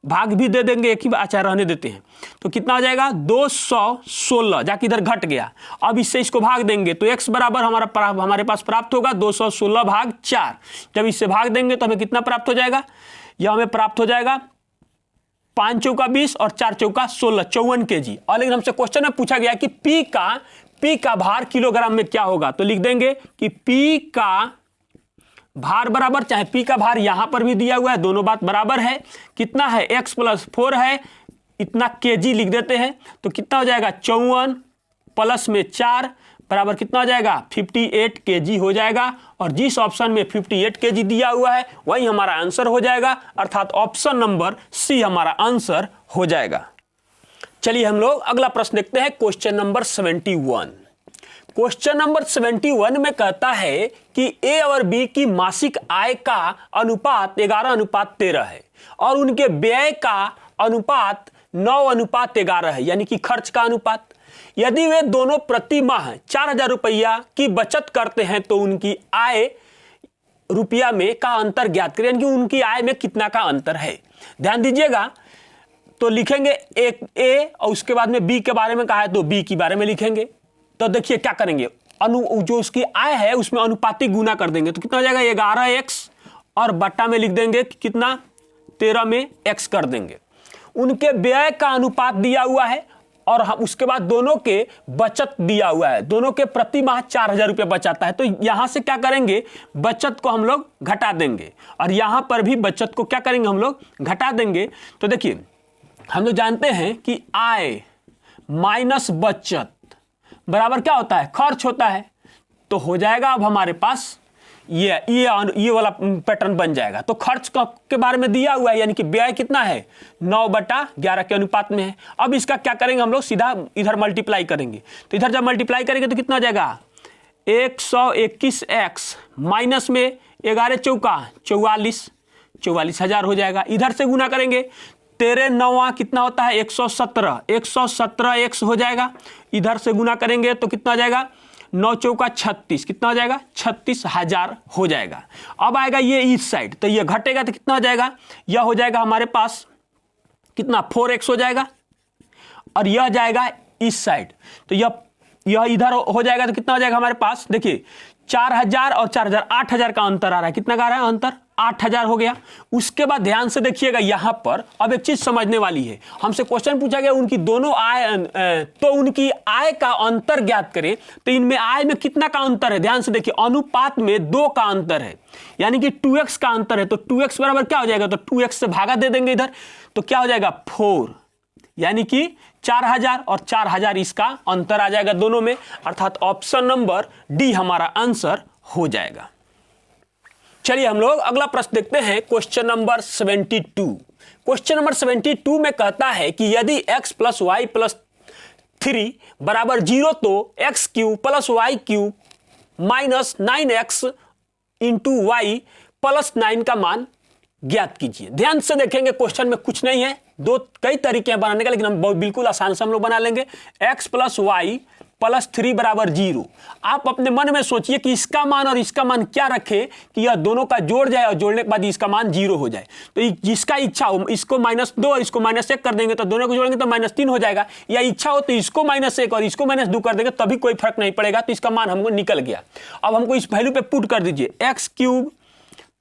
भाग भी दे देंगे एक ही, अच्छा रहने देते हैं, तो कितना हो जाएगा 216, जाके इधर घट गया। अब इससे इसको भाग देंगे तो x बराबर हमारे पास प्राप्त होगा 216 भाग 4। जब इससे भाग देंगे तो हमें कितना प्राप्त हो जाएगा, यह हमें प्राप्त हो जाएगा 5 चौका 20 और 4 चौका 16, 54 kg। और लेकिन हमसे क्वेश्चन में पूछा गया कि P का भार किलोग्राम में क्या होगा, तो लिख देंगे कि P का भार बराबर, चाहे P का भार यहां पर भी दिया हुआ है, दोनों बात बराबर है, कितना है x + 4 है, इतना kg लिख देते हैं, तो कितना हो जाएगा 54 प्लस में 4 बराबर कितना हो जाएगा 58 kg हो जाएगा। और जिस ऑप्शन में 58 kg दिया हुआ है वही हमारा आंसर हो जाएगा, अर्थात ऑप्शन नंबर सी हमारा आंसर हो जाएगा। चलिए हम लोग अगला प्रश्न देखते हैं, क्वेश्चन नंबर 71। क्वेश्चन नंबर 71 में कहता है कि ए और बी की मासिक आय का अनुपात 11:13 है और उनके व्यय का अनुपात 9:11 है, यानी कि खर्च का अनुपात। यदि वे दोनों प्रति माह 4,000 रुपया की बचत करते हैं तो उनकी आय रुपया में का अंतर ज्ञात करें, यानी कि उनकी आय में कितना का अंतर है। ध्यान दीजिएगा, तो लिखेंगे एक ए और उसके बाद में बी के बारे में कहा है तो बी के बारे में लिखेंगे। तो देखिए क्या करेंगे, जो उसकी आय है उसमें अनुपातिक गुना कर देंगे, तो कितना हो जाएगा 11x और बट्टा में लिख देंगे कितना 13 में x कर देंगे। उनके व्यय का अनुपात दिया हुआ है और हम उसके बाद दोनों के बचत दिया हुआ है। दोनों के प्रति माह 4000 रुपये बचाता है। तो यहां से क्या करेंगे, बचत को हम लोग घटा देंगे और यहां पर भी बचत को क्या करेंगे, हम लोग घटा देंगे। तो देखिए हम लोग जानते हैं कि आय माइनस बचत बराबर क्या होता है, खर्च होता है। तो हो जाएगा अब हमारे पास ये वाला पैटर्न बन जाएगा। तो खर्च के बारे में दिया हुआ है, यानी कि व्यय कितना है 9/11 के अनुपात में है। अब इसका क्या करेंगे, हम लोग सीधा इधर मल्टीप्लाई करेंगे। तो इधर जब मल्टीप्लाई करेंगे तो कितना हो जाएगा 121x माइनस में 11 चौका 44,000 हो जाएगा। इधर से गुना करेंगे 13 9 कितना होता है 117x हो जाएगा। इधर से गुना करेंगे तो कितना हो जाएगा 9 चौका 36, कितना हो जाएगा 36,000 हो जाएगा। अब आएगा ये इस साइड, तो ये घटेगा तो कितना हो जाएगा, यह हो जाएगा हमारे पास कितना 4x हो जाएगा और यह जाएगा इस साइड। तो यह इधर हो जाएगा तो कितना हो जाएगा हमारे पास, देखिए 4000 और 4000 8000 का अंतर आ रहा है। कितना का आ रहा है अंतर, 8000 हो गया। उसके बाद ध्यान से देखिएगा यहां पर अब एक चीज समझने वाली है। हमसे क्वेश्चन पूछा गया उनकी दोनों आय, तो उनकी आय का अंतर ज्ञात करें। तो इनमें आय में कितना का अंतर है, ध्यान से देखिए अनुपात में 2 का अंतर है, यानी कि 2x का अंतर है। तो 2x बराबर क्या हो जाएगा, तो 2x से भागा दे देंगे इधर, तो क्या हो जाएगा 4, यानी कि 4000 और 4000 इसका अंतर आ जाएगा दोनों में, अर्थात ऑप्शन नंबर डी हमारा आंसर हो जाएगा। चलिए हम लोग अगला प्रश्न देखते हैं, क्वेश्चन नंबर 72। क्वेश्चन नंबर 72 में कहता है कि यदि x प्लस वाई प्लस 3 बराबर 0 तो x cube plus y cube minus 9x into y plus 9 का मान ज्ञात कीजिए। ध्यान से देखेंगे क्वेश्चन में कुछ नहीं है, कई तरीके हैं बनाने का, लेकिन हम बिल्कुल आसान से हम लोग बना लेंगे। x प्लस वाई प्लस 3 बराबर 0। आप अपने मन में सोचिए कि इसका मान और इसका मान क्या रखे कि यह दोनों का जोड़ जाए और जोड़ने के बाद इसका मान 0 हो जाए। तो जिसका इच्छा हो इसको -2 और इसको -1 कर देंगे तो दोनों को जोड़ेंगे तो -3 हो जाएगा, या इच्छा हो तो इसको -1 और इसको -2 कर देंगे तभी कोई फर्क नहीं पड़ेगा। तो इसका मान हमको निकल गया। अब हमको इस वैल्यू पे पुट कर दीजिए, x cube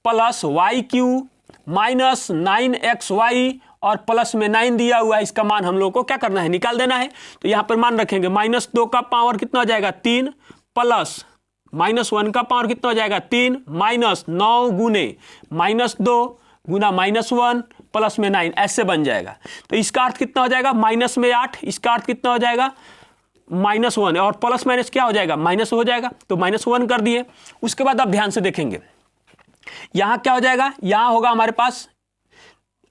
plus y cube minus 9xy और प्लस में 9 दिया हुआ है, इसका मान हम लोग को क्या करना है, निकाल देना है। तो यहां पर मान रखेंगे -2 का पावर कितना हो जाएगा 3 प्लस -1 का पावर कितना हो जाएगा 3 माइनस 9 गुने -2 गुना -1 प्लस में 9, ऐसे बन जाएगा। तो इसका अर्थ कितना हो जाएगा माइनस में 8, इसका अर्थ कितना हो जाएगा -1 और प्लस माइनस क्या हो जाएगा माइनस हो जाएगा। तो -1 कर दिए। उसके बाद आप ध्यान से देखेंगे यहां क्या हो जाएगा, यहां होगा हमारे पास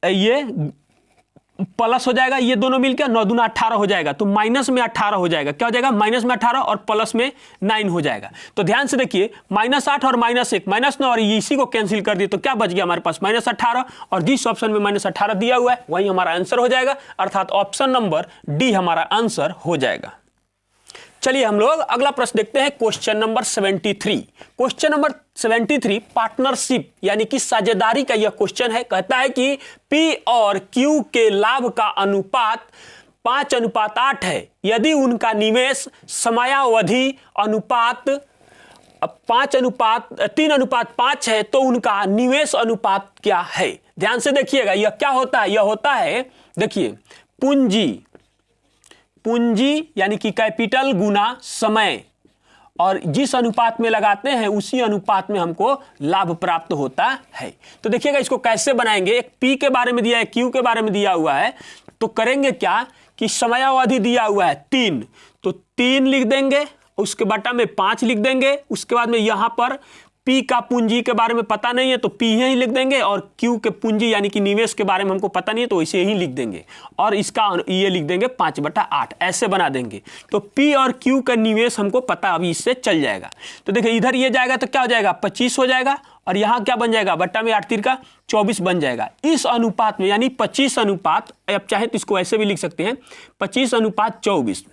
ये प्लस हो जाएगा, ये दोनों मिलकर 9 दूना 18 हो जाएगा। तो माइनस में 18 हो जाएगा, क्या हो जाएगा माइनस में 18 और प्लस में 9 हो जाएगा। तो ध्यान से देखिए -8 और -1 -9 और इसी को कैंसिल कर दिए तो क्या बच गया हमारे पास -18, और जिस ऑप्शन में -18 दिया हुआ है वही हमारा आंसर हो जाएगा, अर्थात ऑप्शन नंबर डी हमारा आंसर हो जाएगा। चलिए हम लोग अगला प्रश्न देखते हैं, question number 73। Question number 73 partnership यानी कि साझेदारी का यह क्वेश्चन है। कहता है कि P और Q के लाभ का अनुपात 5:8 है। यदि उनका निवेश समयावधि अनुपात 3:5 है तो उनका निवेश अनुपात क्या है। ध्यान से देखिएगा यह क्या होता है, यह होता है देखिए पूंजी यानी कि कैपिटल गुना समय, और जिस अनुपात में लगाते हैं उसी अनुपात में हमको लाभ प्राप्त होता है। तो देखिएगा इसको कैसे बनाएंगे, एक P के बारे में दिया है, Q के बारे में दिया हुआ है, तो करेंगे क्या कि समयावधि दिया हुआ है 3, तो 3 लिख देंगे, उसके बटा में 5 लिख देंगे। उसके बाद में यहां पर P का पूंजी के बारे में पता नहीं है तो P ही लिख देंगे, और Q के पूंजी यानी कि निवेश के बारे में हमको पता नहीं है तो इसे ही लिख देंगे, और इसका ये लिख देंगे 5/8, ऐसे बना देंगे। तो P और Q का निवेश हमको पता अभी इससे चल जाएगा। तो देखिए इधर ये जाएगा तो क्या हो जाएगा 25 हो जाएगा, और यहाँ क्या बन जाएगा बट्टा में 8 3 का 24 बन जाएगा। इस अनुपात में यानी 25 अनुपात, आप चाहे तो इसको ऐसे भी लिख सकते हैं 25:24,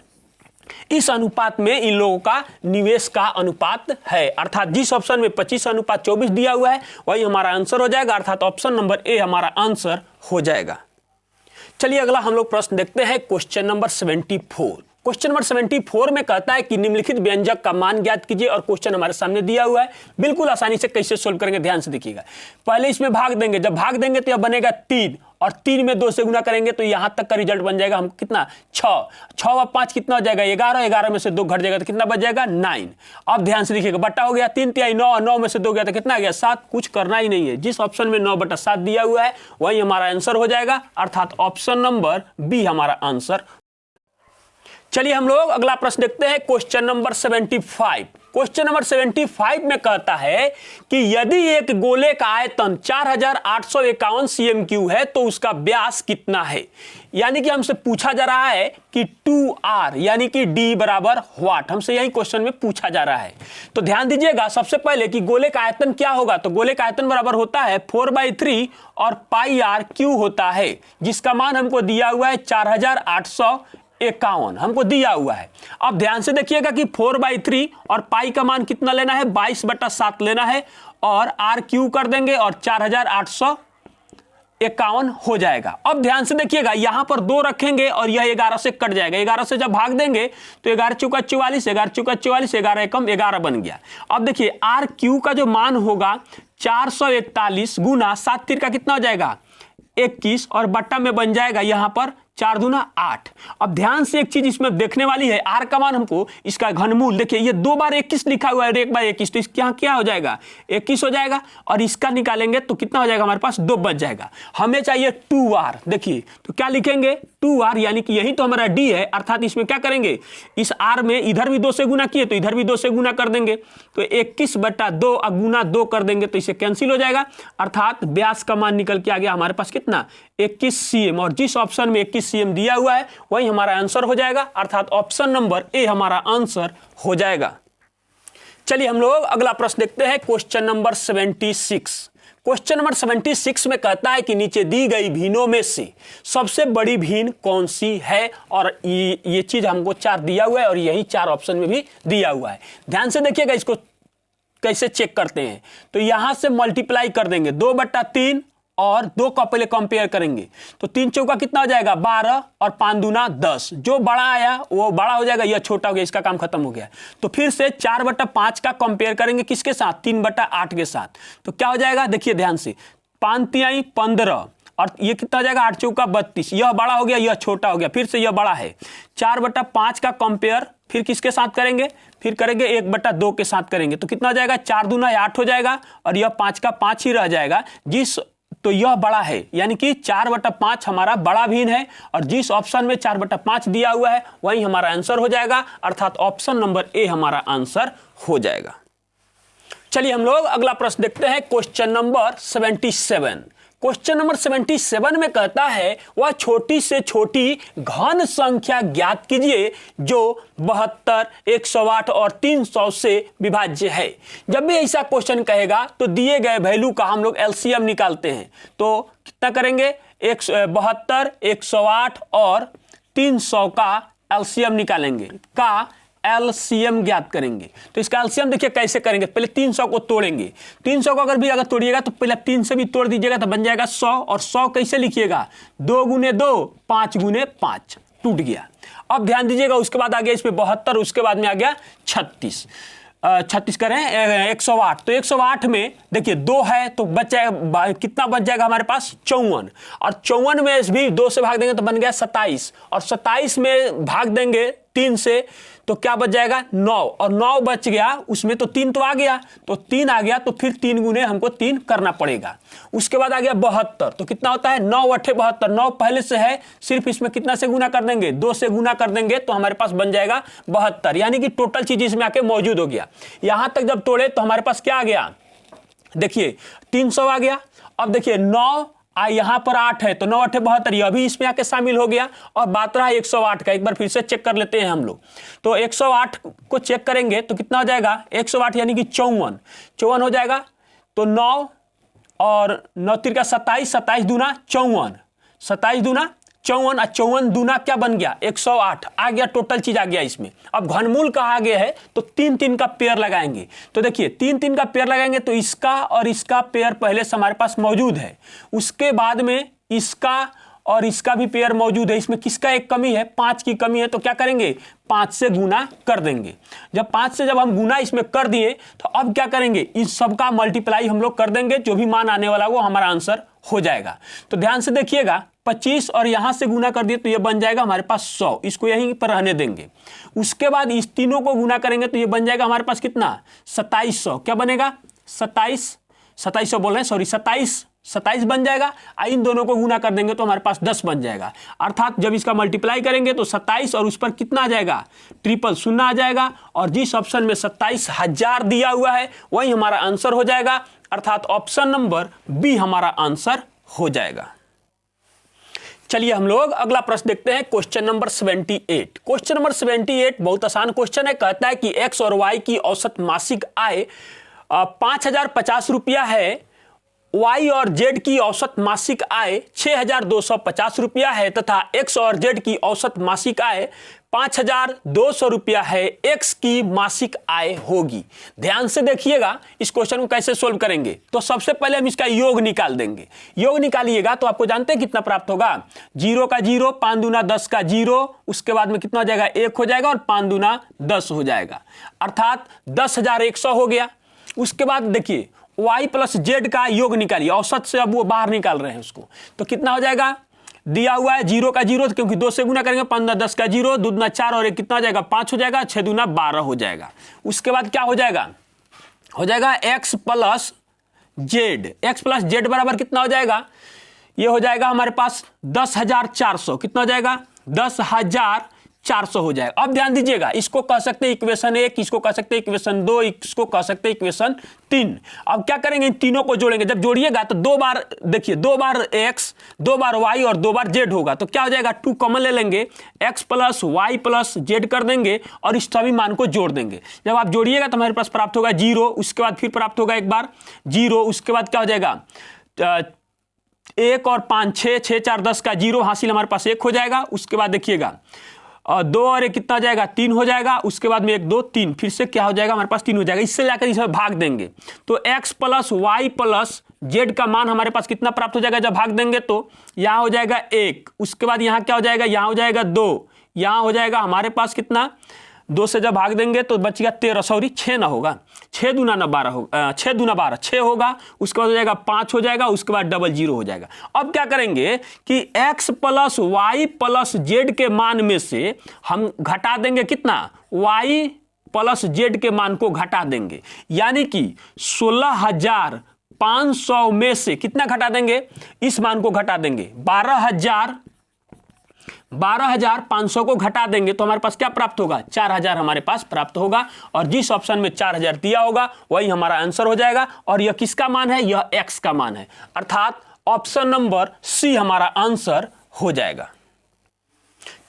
इस अनुपात में इन लोगों का निवेश का अनुपात है, अर्थात जिस ऑप्शन में 25:24 दिया हुआ है वही हमारा आंसर हो जाएगा, अर्थात ऑप्शन नंबर ए हमारा आंसर हो जाएगा। चलिए अगला हम लोग प्रश्न देखते हैं, क्वेश्चन नंबर 74। क्वेश्चन नंबर 74 में कहता है कि निम्नलिखित व्यंजक का मान ज्ञात कीजिए, और क्वेश्चन हमारे सामने दिया हुआ है। बिल्कुल आसानी से कैसे सोल्व करेंगे ध्यान से देखिएगा। पहले इसमें भाग देंगे, जब भाग देंगे तो यह बनेगा 3, और 3 में 2 से गुना करेंगे तो यहां तक का रिजल्ट बन जाएगा हमको कितना 6, 6 और 5 कितना हो जाएगा 11, 11 में से 2 घट जाएगा तो कितना बच जाएगा 9। अब ध्यान से देखिएगा, बटा हो गया 3 तिहाई 9, और 9 में से 2 गया तो कितना आ गया 7। कुछ करना ही नहीं है, जिस ऑप्शन में 9/7 दिया हुआ है वही हमारा आंसर हो जाएगा, अर्थात ऑप्शन नंबर बी हमारा आंसर। चलिए हम लोग अगला प्रश्न देखते हैं, क्वेश्चन नंबर 75। क्वेश्चन नंबर 75 में कहता है कि यदि एक गोले का आयतन 4851 cm³ है तो उसका व्यास कितना है। यानी कि हमसे पूछा जा रहा है कि 2r यानी कि d बराबर व्हाट, हमसे यही क्वेश्चन में पूछा जा रहा है। तो ध्यान दीजिएगा सबसे पहले कि गोले का आयतन क्या होगा, तो गोले का आयतन बराबर होता है 4/3 और πr³ होता है, जिसका मान हमको दिया हुआ है 4851 हमको दिया हुआ है। अब ध्यान से देखिएगा कि 4/3 और पाई का मान कितना लेना है 22/7 लेना है, और r³ कर देंगे और 4851 हो जाएगा। अब ध्यान से देखिएगा यहां पर 2 रखेंगे और यह 11 से कट जाएगा, 11 से जब भाग देंगे तो 11 चौका 44, 11 चौका 44, 11 एकम 11 बन गया। अब देखिए r³ का जो मान होगा 441 गुना 7 तीर का कितना हो जाएगा 21, और बट्टा में बन जाएगा यहां पर 4 दूना 8। अब ध्यान से एक चीज इसमें देखने वाली है, r का मान हमको इसका घनमूल, देखिए ये 2 बार 21 लिखा हुआ है और 1 बार 21, तो इसके यहाँ क्या हो जाएगा 21 हो जाएगा, और इसका निकालेंगे तो कितना हो जाएगा हमारे पास 2 बच जाएगा। हमें चाहिए 2r, देखिए तो क्या लिखेंगे 2r, यानी कि यही तो हमारा d है, अर्थात इसमें क्या करेंगे इस r में इधर भी 2 से गुना किए तो इधर भी 2 से गुना कर देंगे, तो 21/2 गुना 2 कर देंगे तो इसे कैंसिल हो जाएगा, अर्थात व्यास का मान निकल के आ गया हमारे पास कितना 21 cm, और जिस ऑप्शन में 21 cm दिया हुआ है वही हमारा आंसर हो जाएगा, अर्थात ऑप्शन नंबर ए हमारा आंसर हो जाएगा। चलिए हम लोग अगला प्रश्न देखते हैं, क्वेश्चन नंबर 76। क्वेश्चन नंबर 76 में कहता है कि नीचे दी गई भीनों में से सबसे बड़ी भीन कौन सी है, और ये चीज हमको 4 दिया हुआ है और यही 4 ऑप्शन में भी दिया हुआ है। ध्यान से देखिएगा इसको कैसे चेक करते हैं, तो यहां से मल्टीप्लाई कर देंगे 2/3 और 2 का पहले कंपेयर करेंगे, तो 3 चौका कितना हो जाएगा 12 और 5 दूना 10, जो बड़ा आया वो बड़ा हो जाएगा, यह छोटा हो गया, इसका काम खत्म हो गया। तो फिर से 4/5 का कंपेयर करेंगे किसके साथ 3/8 के साथ, तो क्या हो जाएगा देखिए ध्यान से 5 तिहाई 15, और ये कितना हो जाएगा 8 चौका 32, यह बड़ा हो गया यह छोटा हो गया, फिर से यह बड़ा है। 4/5 का कंपेयर फिर किसके साथ करेंगे, फिर करेंगे 1/2 के साथ करेंगे, तो कितना हो जाएगा 4 दूना 8 हो जाएगा, और यह 5 का 5 ही रह जाएगा, तो यह बड़ा है, यानी कि 4/5 हमारा बड़ा भीन है, और जिस ऑप्शन में 4/5 दिया हुआ है वही हमारा आंसर हो जाएगा, अर्थात ऑप्शन नंबर ए हमारा आंसर हो जाएगा। चलिए हम लोग अगला प्रश्न देखते हैं, क्वेश्चन नंबर 77। क्वेश्चन नंबर 77 में कहता है वह छोटी से छोटी घन संख्या ज्ञात कीजिए जो 72, 108 और 300 से विभाज्य है। जब भी ऐसा क्वेश्चन कहेगा तो दिए गए वैल्यू का हम लोग एलसीएम निकालते हैं, तो कितना करेंगे 72, 108 और 300 का एलसीएम निकालेंगे, का एलसीएम ज्ञात करेंगे। तो इसका एलसीएम देखिए कैसे करेंगे, पहले 300 को तोड़ेंगे, 300 को अगर तोड़िएगा तो पहले 3 से भी तोड़ दीजिएगा तो बन जाएगा 100, और 100 कैसे लिखिएगा 2 गुने 2 5 गुने 5, टूट गया। अब ध्यान दीजिएगा उसके बाद आ गया इसमें 72, उसके बाद में आ गया 36 करें 108, तो 108 में देखिए 2 है तो बच जाएगा, कितना बच जाएगा हमारे पास 54, और 54 में भी 2 से भाग देंगे तो बन गया 27, और 27 में भाग देंगे 3 से तो क्या बच जाएगा 9, और 9 बच गया, उसमें तो 3 तो आ गया, तो 3 आ गया तो फिर 3 गुने हमको 3 करना पड़ेगा। उसके बाद आ गया 72, तो कितना होता है 9 8 72, 9 पहले से है, सिर्फ इसमें कितना से गुना कर देंगे 2 से गुना कर देंगे तो हमारे पास बन जाएगा 72, यानी कि टोटल चीज इसमें आके मौजूद हो गया। यहां तक जब तोड़े तो हमारे पास क्या आ गया देखिए 300 आ गया। अब देखिए 9 यहां पर 8 है तो 9 8 72, यह भी इसमें आके शामिल हो गया, और बात रहा 108 का, एक बार फिर से चेक कर लेते हैं हम लोग। तो 108 को चेक करेंगे तो कितना हो जाएगा 108 यानी कि 54 हो जाएगा, तो 9 और 9 3 का 27, 27 दूना 54, 27 दूना 54, 54 दूना क्या बन गया 108 आ गया, टोटल चीज आ गया इसमें। अब घनमूल कहा गया है तो 3 3 का पेयर लगाएंगे, तो देखिए 3 3 का पेयर लगाएंगे तो इसका और इसका पेयर पहले से हमारे पास मौजूद है, उसके बाद में इसका और इसका भी पेयर मौजूद है। इसमें किसका एक कमी है, 5 की कमी है, तो क्या करेंगे 5 से गुना कर देंगे। जब 5 से जब हम गुना इसमें कर दिए तो अब क्या करेंगे, इन सबका मल्टीप्लाई हम लोग कर देंगे, जो भी मान आने वाला वो हमारा आंसर हो जाएगा। तो ध्यान से देखिएगा, 25 और यहां से गुना कर दिए तो ये बन जाएगा हमारे पास 100, इसको यहीं पर रहने देंगे। उसके बाद इस तीनों को गुना करेंगे तो ये बन जाएगा हमारे पास कितना, 2700। क्या बनेगा, 2700 बोल रहे हैं, सॉरी 27 बन जाएगा। इन दोनों को गुना कर देंगे तो हमारे पास 10 बन जाएगा। अर्थात जब इसका मल्टीप्लाई करेंगे तो 27 और उस पर कितना आ जाएगा, 000 आ जाएगा। और जिस ऑप्शन में 27,000 दिया हुआ है वही हमारा आंसर हो जाएगा। अर्थात ऑप्शन नंबर बी हमारा आंसर हो जाएगा। चलिए हम लोग अगला प्रश्न देखते हैं, क्वेश्चन नंबर 78। क्वेश्चन नंबर 78 बहुत आसान क्वेश्चन है। कहता है कि एक्स और वाई की औसत मासिक आय 5,050 रुपया है, वाई और जेड की औसत मासिक आय 6,250 रुपया है तथा एक्स और जेड की औसत मासिक आय 5,200 रुपया है। एक्स की मासिक आय होगी। ध्यान से देखिएगा इस क्वेश्चन को कैसे सोल्व करेंगे। तो सबसे पहले हम इसका योग निकाल देंगे। योग निकालिएगा तो आपको जानते हैं कितना प्राप्त होगा, 0 का 0, 5 दूना 10 का 0, उसके बाद में कितना हो जाएगा 1 हो जाएगा और 5 दूना 10 हो जाएगा। अर्थात 10,100 हो गया। उसके बाद देखिए y प्लस जेड का योग निकालिए, औसत से अब वो बाहर निकाल रहे हैं उसको, तो कितना हो जाएगा, दिया हुआ है 0 का 0, क्योंकि 2 से गुना करेंगे, 5 10 का 0, 2 दूना 4 और 1 कितना हो जाएगा 5 हो जाएगा, 6 दूना 12 हो जाएगा। उसके बाद क्या हो जाएगा, हो जाएगा x प्लस जेड बराबर कितना हो जाएगा, ये हो जाएगा हमारे पास 10,400। कितना हो जाएगा 10,400 हो जाएगा। अब ध्यान दीजिएगा, इसको कह सकते हैं इक्वेशन 1, इसको कह सकते हैं इक्वेशन 2, इसको कह सकते हैं इक्वेशन 3। अब क्या करेंगे, इन तीनों को जोड़ेंगे। जब जोड़िएगा तो 2 बार देखिए, 2 बार x, 2 बार y और 2 बार z होगा। तो क्या हो जाएगा, 2 कॉमन ले लेंगे, x plus y plus z कर देंगे और इस सभी मान को जोड़ देंगे। जब आप जोड़िएगा तो हमारे पास प्राप्त होगा 0, उसके बाद फिर प्राप्त होगा एक बार 0, उसके बाद क्या हो जाएगा 1 और 5 6, 6 4 10 का 0 हासिल हमारे पास 1 हो जाएगा। उसके बाद देखिएगा 2 और 1 कितना हो जाएगा 3 हो जाएगा। उसके बाद में 1 2 3 फिर से क्या हो जाएगा हमारे पास 3 हो जाएगा। इससे लाकर इसे भाग देंगे तो x plus y plus z का मान हमारे पास कितना प्राप्त हो जाएगा, जब भाग देंगे तो यहाँ हो जाएगा 1, उसके बाद यहाँ क्या हो जाएगा, यहाँ हो जाएगा 2, यहाँ हो जाएगा हमारे पास कितना, 2 से जब भाग देंगे तो बचेगा 13, सॉरी 6 ना होगा, 6 दूना 12 होगा, 6 दूना 12 6 होगा। उसके बाद हो जाएगा 5 हो जाएगा, उसके बाद 00 हो जाएगा। अब क्या करेंगे कि x plus y plus z के मान में से हम घटा देंगे कितना, y प्लस जेड के मान को घटा देंगे, यानी कि 16,500 में से कितना घटा देंगे, इस मान को घटा देंगे, 12,500 को घटा देंगे तो हमारे पास क्या प्राप्त होगा, 4,000 हमारे पास प्राप्त होगा। और जिस ऑप्शन में 4,000 दिया होगा वही हमारा आंसर हो जाएगा। और यह किसका मान है, यह x का मान है। अर्थात ऑप्शन नंबर सी हमारा आंसर हो जाएगा।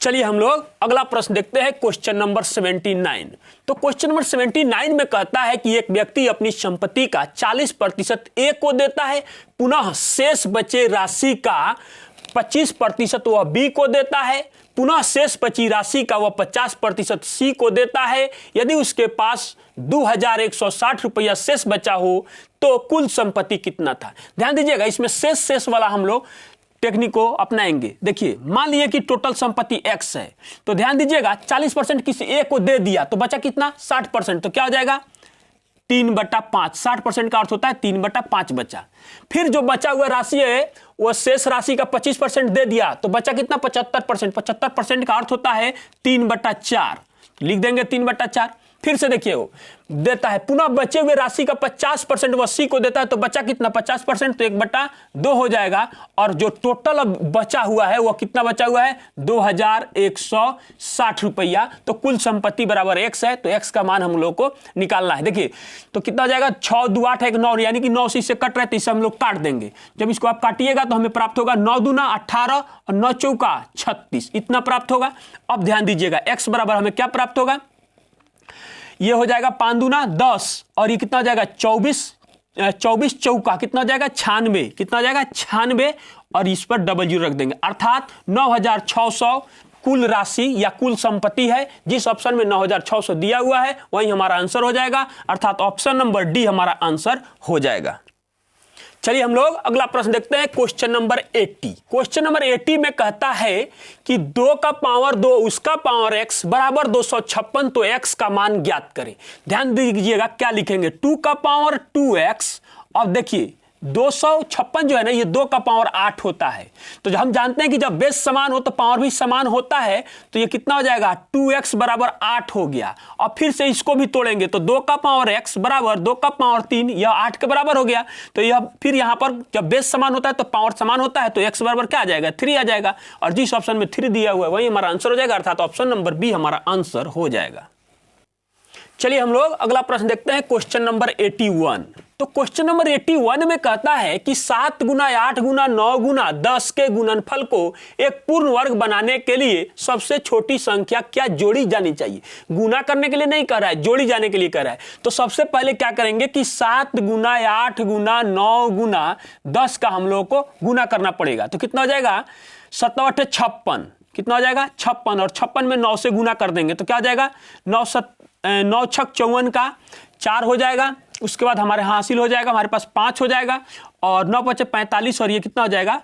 चलिए हम लोग अगला प्रश्न देखते हैं, क्वेश्चन नंबर 79। तो क्वेश्चन नंबर 79 में कहता है कि एक व्यक्ति अपनी संपत्ति का 40% ए को देता है, पुनः शेष बचे राशि का 25% वह बी को देता है, पुनः शेष बची राशि का वह 50% सी को देता है। यदि उसके पास 2,160 रुपया शेष बचा हो तो कुल संपत्ति कितना था। ध्यान दीजिएगा, इसमें शेष वाला हम लोग टेक्निक को अपनाएंगे। देखिए मान लीजिए कि टोटल संपत्ति x है, तो ध्यान दीजिएगा 40% किसी ए को दे दिया तो बचा कितना 60%, तो क्या हो जाएगा 3/5। 60% का अर्थ होता है 3/5 बचा। फिर जो बचा हुआ राशि है वह शेष राशि का 25% दे दिया तो बचा कितना 75%। 75% का अर्थ होता है 3/4, लिख देंगे 3/4। फिर से देखिए वो देता है, पुनः बचे हुए राशि का 50% वह सी को देता है तो बचा कितना 50%, तो 1/2 हो जाएगा। और जो टोटल अब बचा हुआ है वह कितना बचा हुआ है 2,160 रुपया। तो कुल संपत्ति बराबर x है, तो x का मान हम लोग को निकालना है। देखिए तो कितना हो जाएगा 6 2 8 1 9, यानी कि 9 से इससे कट रहे तो इसे हम लोग काट देंगे। जब इसको आप काटिएगा तो हमें प्राप्त होगा 9 दूना 18 और 9 चौका 36, इतना प्राप्त होगा। अब ध्यान दीजिएगा x बराबर हमें क्या प्राप्त होगा, ये हो जाएगा 5 दूना 10 और ये कितना हो जाएगा 24 चौका कितना हो जाएगा 96, कितना हो जाएगा 96 और इस पर 00 रख देंगे। अर्थात 9,600 कुल राशि या कुल संपत्ति है। जिस ऑप्शन में 9,600 दिया हुआ है वही हमारा आंसर हो जाएगा। अर्थात ऑप्शन नंबर डी हमारा आंसर हो जाएगा। चलिए हम लोग अगला प्रश्न देखते हैं, क्वेश्चन नंबर 80। क्वेश्चन नंबर 80 में कहता है कि 2 का पावर 2 उसका पावर x बराबर 256, तो x का मान ज्ञात करें। ध्यान दीजिएगा क्या लिखेंगे, 2 का पावर 2x। अब देखिए 256 जो है ना, ये 2 का पावर 8 होता है। तो हम जानते हैं कि जब बेस समान हो तो पावर भी समान होता है, तो ये कितना हो जाएगा, 2x बराबर 8 हो गया। और फिर से इसको भी तोड़ेंगे तो 2 का पावर x बराबर 2 का पावर 3, यह 8 के बराबर हो गया। तो यह फिर यहाँ पर जब बेस समान होता है तो पावर समान होता है, तो x बराबर क्या आ जाएगा, 3 आ जाएगा। और जिस ऑप्शन में 3 दिया हुआ है वही हमारा आंसर हो जाएगा, अर्थात ऑप्शन नंबर बी हमारा आंसर हो जाएगा। चलिए हम लोग अगला प्रश्न देखते हैं, क्वेश्चन नंबर 81। तो क्वेश्चन नंबर 81 में कहता है कि 7 गुना 8 गुना 9 गुना 10 के गुणनफल को एक पूर्ण वर्ग बनाने के लिए सबसे छोटी संख्या क्या जोड़ी जानी चाहिए। गुना करने के लिए नहीं कह रहा है, जोड़ी जाने के लिए कह रहा है। तो सबसे पहले क्या करेंगे कि 7 गुना 8 गुना 9 गुना 10 का हम लोग को गुना करना पड़ेगा। तो कितना हो जाएगा, 7 8 56, कितना हो जाएगा 56, और 56 में 9 से गुना कर देंगे तो क्या हो जाएगा, 9 छक 54 का 4 हो जाएगा। उसके बाद हमारे यहाँ हासिल हो जाएगा, हमारे पास 5 हो जाएगा, और 9 5 45, और ये कितना हो जाएगा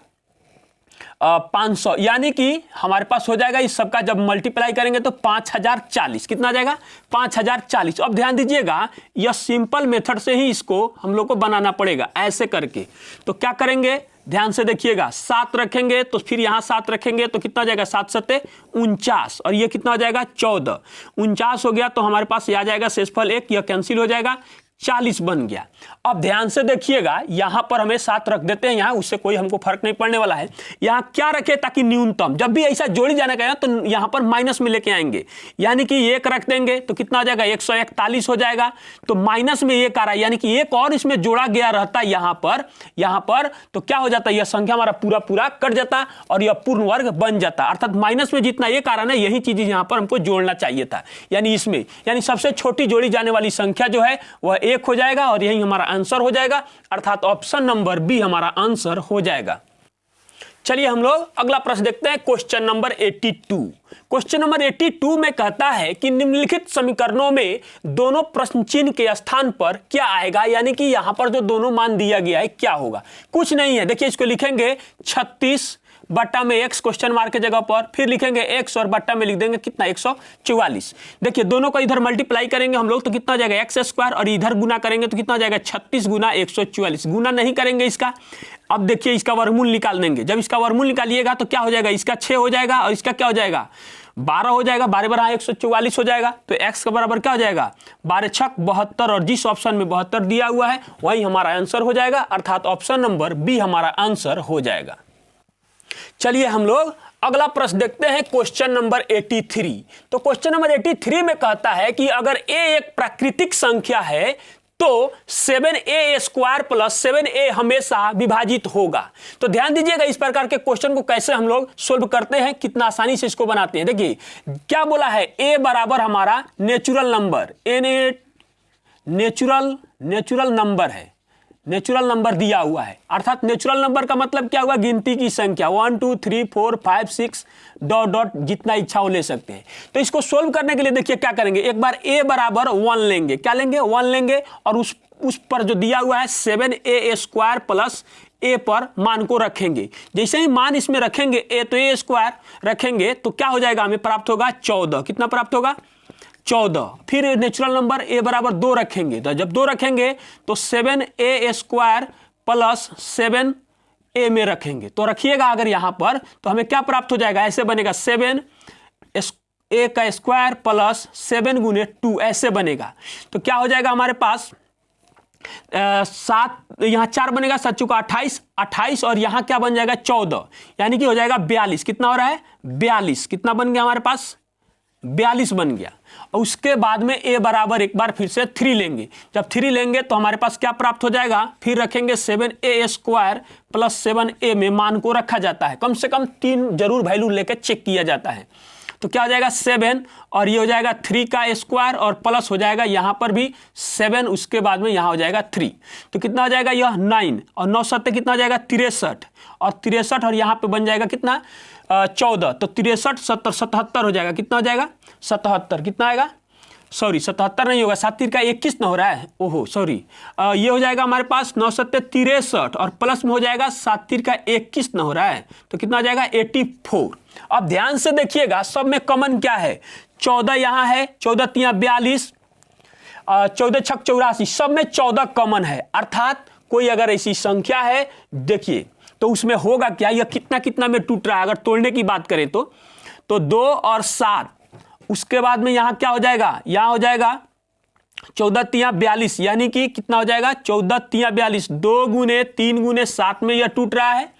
500। यानी कि हमारे पास हो जाएगा इस सबका जब मल्टीप्लाई करेंगे तो 5040, कितना आ जाएगा 5040। अब ध्यान दीजिएगा, यह सिंपल मेथड से ही इसको हम लोग को बनाना पड़ेगा ऐसे करके। तो क्या करेंगे, ध्यान से देखिएगा, 7 रखेंगे तो फिर यहाँ 7 रखेंगे तो कितना हो जाएगा 7 7 49, और ये कितना हो जाएगा 14। 49 हो गया तो हमारे पास ये आ जाएगा शेषफल 1, यह कैंसिल हो जाएगा, 40 बन गया। अब ध्यान से देखिएगा, यहां पर हमें 7 रख देते हैं यहाँ, उससे कोई हमको फर्क नहीं पड़ने वाला है। यहां क्या रखे ताकि न्यूनतम, जब भी ऐसा जोड़ी जाने का तो यहां पर माइनस में लेके आएंगे, यानी कि 1 रख देंगे तो कितना हो जाएगा 141 हो जाएगा। तो माइनस में 1 आ रहा है, यानी कि 1 और इसमें जोड़ा गया रहता है यहां पर तो क्या हो जाता है, यह संख्या हमारा पूरा कट जाता और यह पूर्ण वर्ग बन जाता। अर्थात माइनस में जितना 1 आ रहा है ना, यही चीज यहां पर हमको जोड़ना चाहिए था, यानी इसमें, यानी सबसे छोटी जोड़ी जाने वाली संख्या जो है वह 1 हो जाएगा, और यही हमारा आंसर हो जाएगा, अर्थात ऑप्शन नंबर बी हमारा आंसर हो जाएगा। चलिए हम लोग अगला प्रश्न देखते हैं, क्वेश्चन नंबर 82। क्वेश्चन नंबर 82 में कहता है कि निम्नलिखित समीकरणों में दोनों प्रश्न चिन्ह के स्थान पर क्या आएगा, यानी कि यहां पर जो दोनों मान दिया गया है क्या होगा। कुछ नहीं है, देखिए इसको लिखेंगे 36 बट्टा में x क्वेश्चन मार्क के जगह पर, फिर लिखेंगे x और बट्टा में लिख देंगे कितना 144। देखिए दोनों को इधर मल्टीप्लाई करेंगे हम लोग तो कितना हो जाएगा x², और इधर गुना करेंगे तो कितना हो जाएगा 36 गुना 144। गुना नहीं करेंगे इसका, अब देखिए इसका वर्गमूल निकाल देंगे। जब इसका वर्गमूल निकालिएगा तो क्या हो जाएगा, इसका 6 हो जाएगा और इसका क्या हो जाएगा 12 हो जाएगा, 12 12 144 हो जाएगा। तो x का बराबर क्या हो जाएगा 12 6 72, और जिस ऑप्शन में 72 दिया हुआ है वही हमारा आंसर हो जाएगा, अर्थात ऑप्शन नंबर बी हमारा आंसर हो जाएगा। चलिए हम लोग अगला प्रश्न देखते हैं, क्वेश्चन नंबर 83। तो क्वेश्चन नंबर 83 में कहता है कि अगर a एक प्राकृतिक संख्या है तो 7a² प्लस 7a हमेशा विभाजित होगा। तो ध्यान दीजिएगा, इस प्रकार के क्वेश्चन को कैसे हम लोग सोल्व करते हैं, कितना आसानी से इसको बनाते हैं। देखिए क्या बोला है, a बराबर हमारा नेचुरल नंबर, नेचुरल नंबर है, नेचुरल नंबर दिया हुआ है। अर्थात नेचुरल नंबर का मतलब क्या हुआ, गिनती की संख्या 1 2 3 4 5 6 डॉट जितना इच्छा हो ले सकते हैं। तो इसको सोल्व करने के लिए देखिए क्या करेंगे, एक बार a बराबर 1 लेंगे, क्या लेंगे 1 लेंगे, और उस पर जो दिया हुआ है 7a² प्लस a पर मान को रखेंगे। जैसे ही मान इसमें रखेंगे a, तो a² रखेंगे तो क्या हो जाएगा, हमें प्राप्त होगा 14। कितना प्राप्त होगा 14। फिर नेचुरल नंबर a बराबर 2 रखेंगे, तो जब 2 रखेंगे तो 7a² प्लस 7a में रखेंगे, तो रखिएगा अगर यहां पर तो हमें क्या प्राप्त हो जाएगा, ऐसे बनेगा 7a का स्क्वायर प्लस 7 गुने 2, ऐसे बनेगा। तो क्या हो जाएगा हमारे पास 7, यहाँ 4 बनेगा, 7 चुका 28, और यहाँ क्या बन जाएगा 14, यानी कि हो जाएगा 42। कितना हो रहा है 42, कितना बन गया हमारे पास 42 बन गया। और उसके बाद में a बराबर एक बार फिर से 3 लेंगे, जब 3 लेंगे तो हमारे पास क्या प्राप्त हो जाएगा, फिर रखेंगे 7a² प्लस 7a में मान को रखा जाता है, कम से कम 3 जरूर वैल्यू लेकर चेक किया जाता है। तो क्या हो जाएगा 7, और ये हो जाएगा 3 का स्क्वायर, और प्लस हो जाएगा यहाँ पर भी 7, उसके बाद में यहाँ हो जाएगा 3, तो कितना हो जाएगा यह 9, और 9 7 कितना हो जाएगा 63, और 63 और यहाँ पे बन जाएगा कितना 14, तो 63 70 77 हो जाएगा, कितना हो जाएगा 77, कितना आएगा सॉरी 77 नहीं होगा, 7 3 का 21 ना हो रहा है, ओहो सॉरी, ये हो जाएगा हमारे पास 9 7 63 और प्लस में हो जाएगा 7 3 का 21 ना हो रहा है, तो कितना आ जाएगा 84। अब ध्यान से देखिएगा सब में कॉमन क्या है, 14 यहाँ है, 14 3 42, 14 6 84, सब में 14 कॉमन है। अर्थात कोई अगर ऐसी संख्या है देखिए तो उसमें होगा क्या, यह कितना कितना में टूट रहा है। अगर तोड़ने की बात करें तो 2 और 7, उसके बाद में यहाँ क्या हो जाएगा, यहाँ हो जाएगा 14 3 42, यानी कि कितना हो जाएगा 14 3 42, 2 गुने 3 गुने 7 में यह टूट रहा है।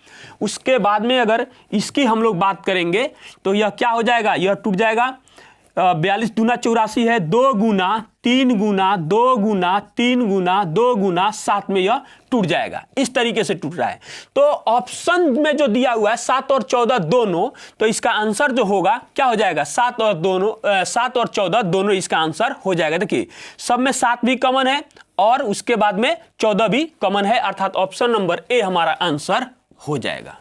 उसके बाद में अगर इसकी हम लोग बात करेंगे तो यह क्या हो जाएगा, यह टूट जाएगा 42 दूना 84 है, 2 गुना 3 गुना 2 गुना 3 गुना 2 गुना 7 में यह टूट जाएगा। इस तरीके से टूट रहा है। तो ऑप्शन में जो दिया हुआ है 7 और 14 दोनों, तो इसका आंसर जो होगा क्या हो जाएगा, 7 और 14 दोनों इसका आंसर हो जाएगा। देखिए सब में 7 भी कॉमन है और उसके बाद में 14 भी कॉमन है, अर्थात ऑप्शन नंबर ए हमारा आंसर हो जाएगा।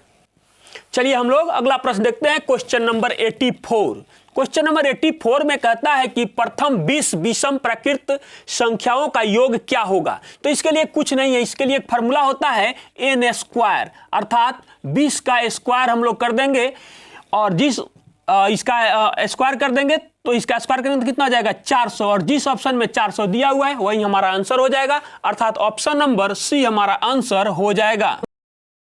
चलिए हम लोग अगला प्रश्न देखते हैं, क्वेश्चन नंबर 84। क्वेश्चन नंबर 84 में कहता है कि प्रथम 20 विषम प्रकृत संख्याओं का योग क्या होगा। तो इसके लिए कुछ नहीं है, इसके लिए एक फॉर्मूला होता है n स्क्वायर, अर्थात 20 का स्क्वायर हम लोग कर देंगे और जिस इसका स्क्वायर कर देंगे तो इसका स्क्वायर करेंगे तो कितना आ जाएगा 400, और जिस ऑप्शन में 400 दिया हुआ है वही हमारा आंसर हो जाएगा, अर्थात ऑप्शन नंबर सी हमारा आंसर हो जाएगा।